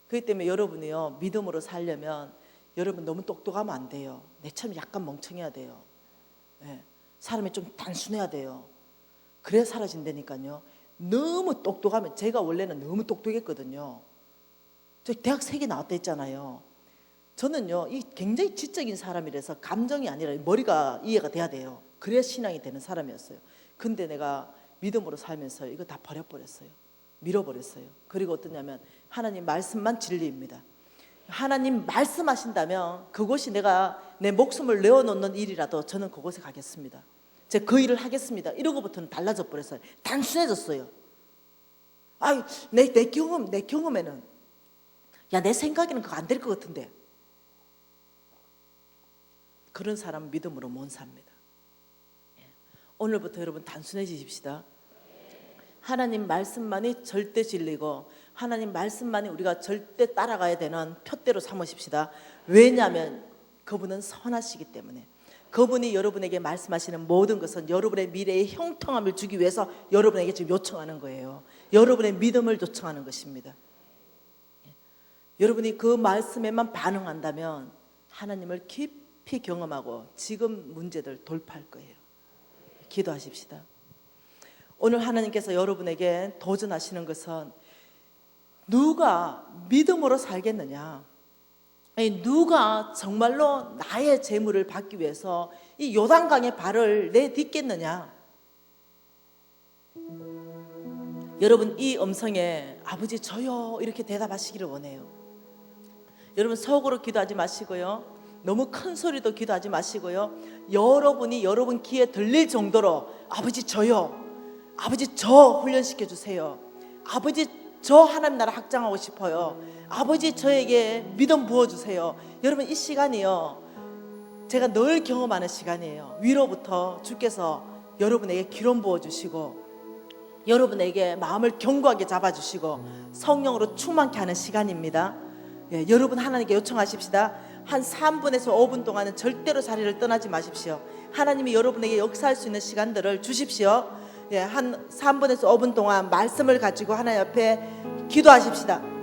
그렇기 때문에 여러분이요, 믿음으로 살려면 여러분 너무 똑똑하면 안 돼요. 내처럼 약간 멍청해야 돼요. 사람이 좀 단순해야 돼요. 그래야 사라진다니까요. 너무 똑똑하면, 제가 원래는 너무 똑똑했거든요. 저 대학 3개 나왔다 했잖아요. 저는요, 이 굉장히 지적인 사람이라서 감정이 아니라 머리가 이해가 돼야 돼요. 그래야 신앙이 되는 사람이었어요. 근데 내가 믿음으로 살면서 이거 다 버려버렸어요. 밀어버렸어요. 그리고 어떠냐면 하나님 말씀만 진리입니다. 하나님 말씀하신다면 그곳이 내가 내 목숨을 내어놓는 일이라도 저는 그곳에 가겠습니다. 제가 그 일을 하겠습니다. 이러고부터는 달라져 버렸어요. 단순해졌어요. 아유, 내 경험에는 야, 내 생각에는 그거 안 될 것 같은데. 그런 사람은 믿음으로 못 삽니다. 오늘부터 여러분 단순해지십시다. 하나님 말씀만이 절대 진리고 하나님 말씀만이 우리가 절대 따라가야 되는 표대로 삼으십시다. 왜냐하면 그분은 선하시기 때문에. 그분이 여러분에게 말씀하시는 모든 것은 여러분의 미래의 형통함을 주기 위해서 여러분에게 지금 요청하는 거예요. 여러분의 믿음을 요청하는 것입니다. 여러분이 그 말씀에만 반응한다면 하나님을 깊이 경험하고 지금 문제들 돌파할 거예요. 기도하십시다. 오늘 하나님께서 여러분에게 도전하시는 것은 누가 믿음으로 살겠느냐, 누가 정말로 나의 재물을 받기 위해서 이 요단강에 발을 내딛겠느냐. 여러분 이 음성에 아버지 저요 이렇게 대답하시기를 원해요. 여러분 속으로 기도하지 마시고요, 너무 큰 소리도 기도하지 마시고요, 여러분이 여러분 귀에 들릴 정도로 아버지 저요, 아버지 저 훈련시켜 주세요, 아버지 저 하나님 나라 확장하고 싶어요, 아버지 저에게 믿음 부어주세요. 여러분 이 시간이요 제가 늘 경험하는 시간이에요. 위로부터 주께서 여러분에게 기름 부어주시고 여러분에게 마음을 견고하게 잡아주시고 성령으로 충만케 하는 시간입니다. 여러분 하나님께 요청하십시다. 한 3분에서 5분 동안은 절대로 자리를 떠나지 마십시오. 하나님이 여러분에게 역사할 수 있는 시간들을 주십시오. 한 3분에서 5분 동안 말씀을 가지고 하나님 앞에 기도하십시다.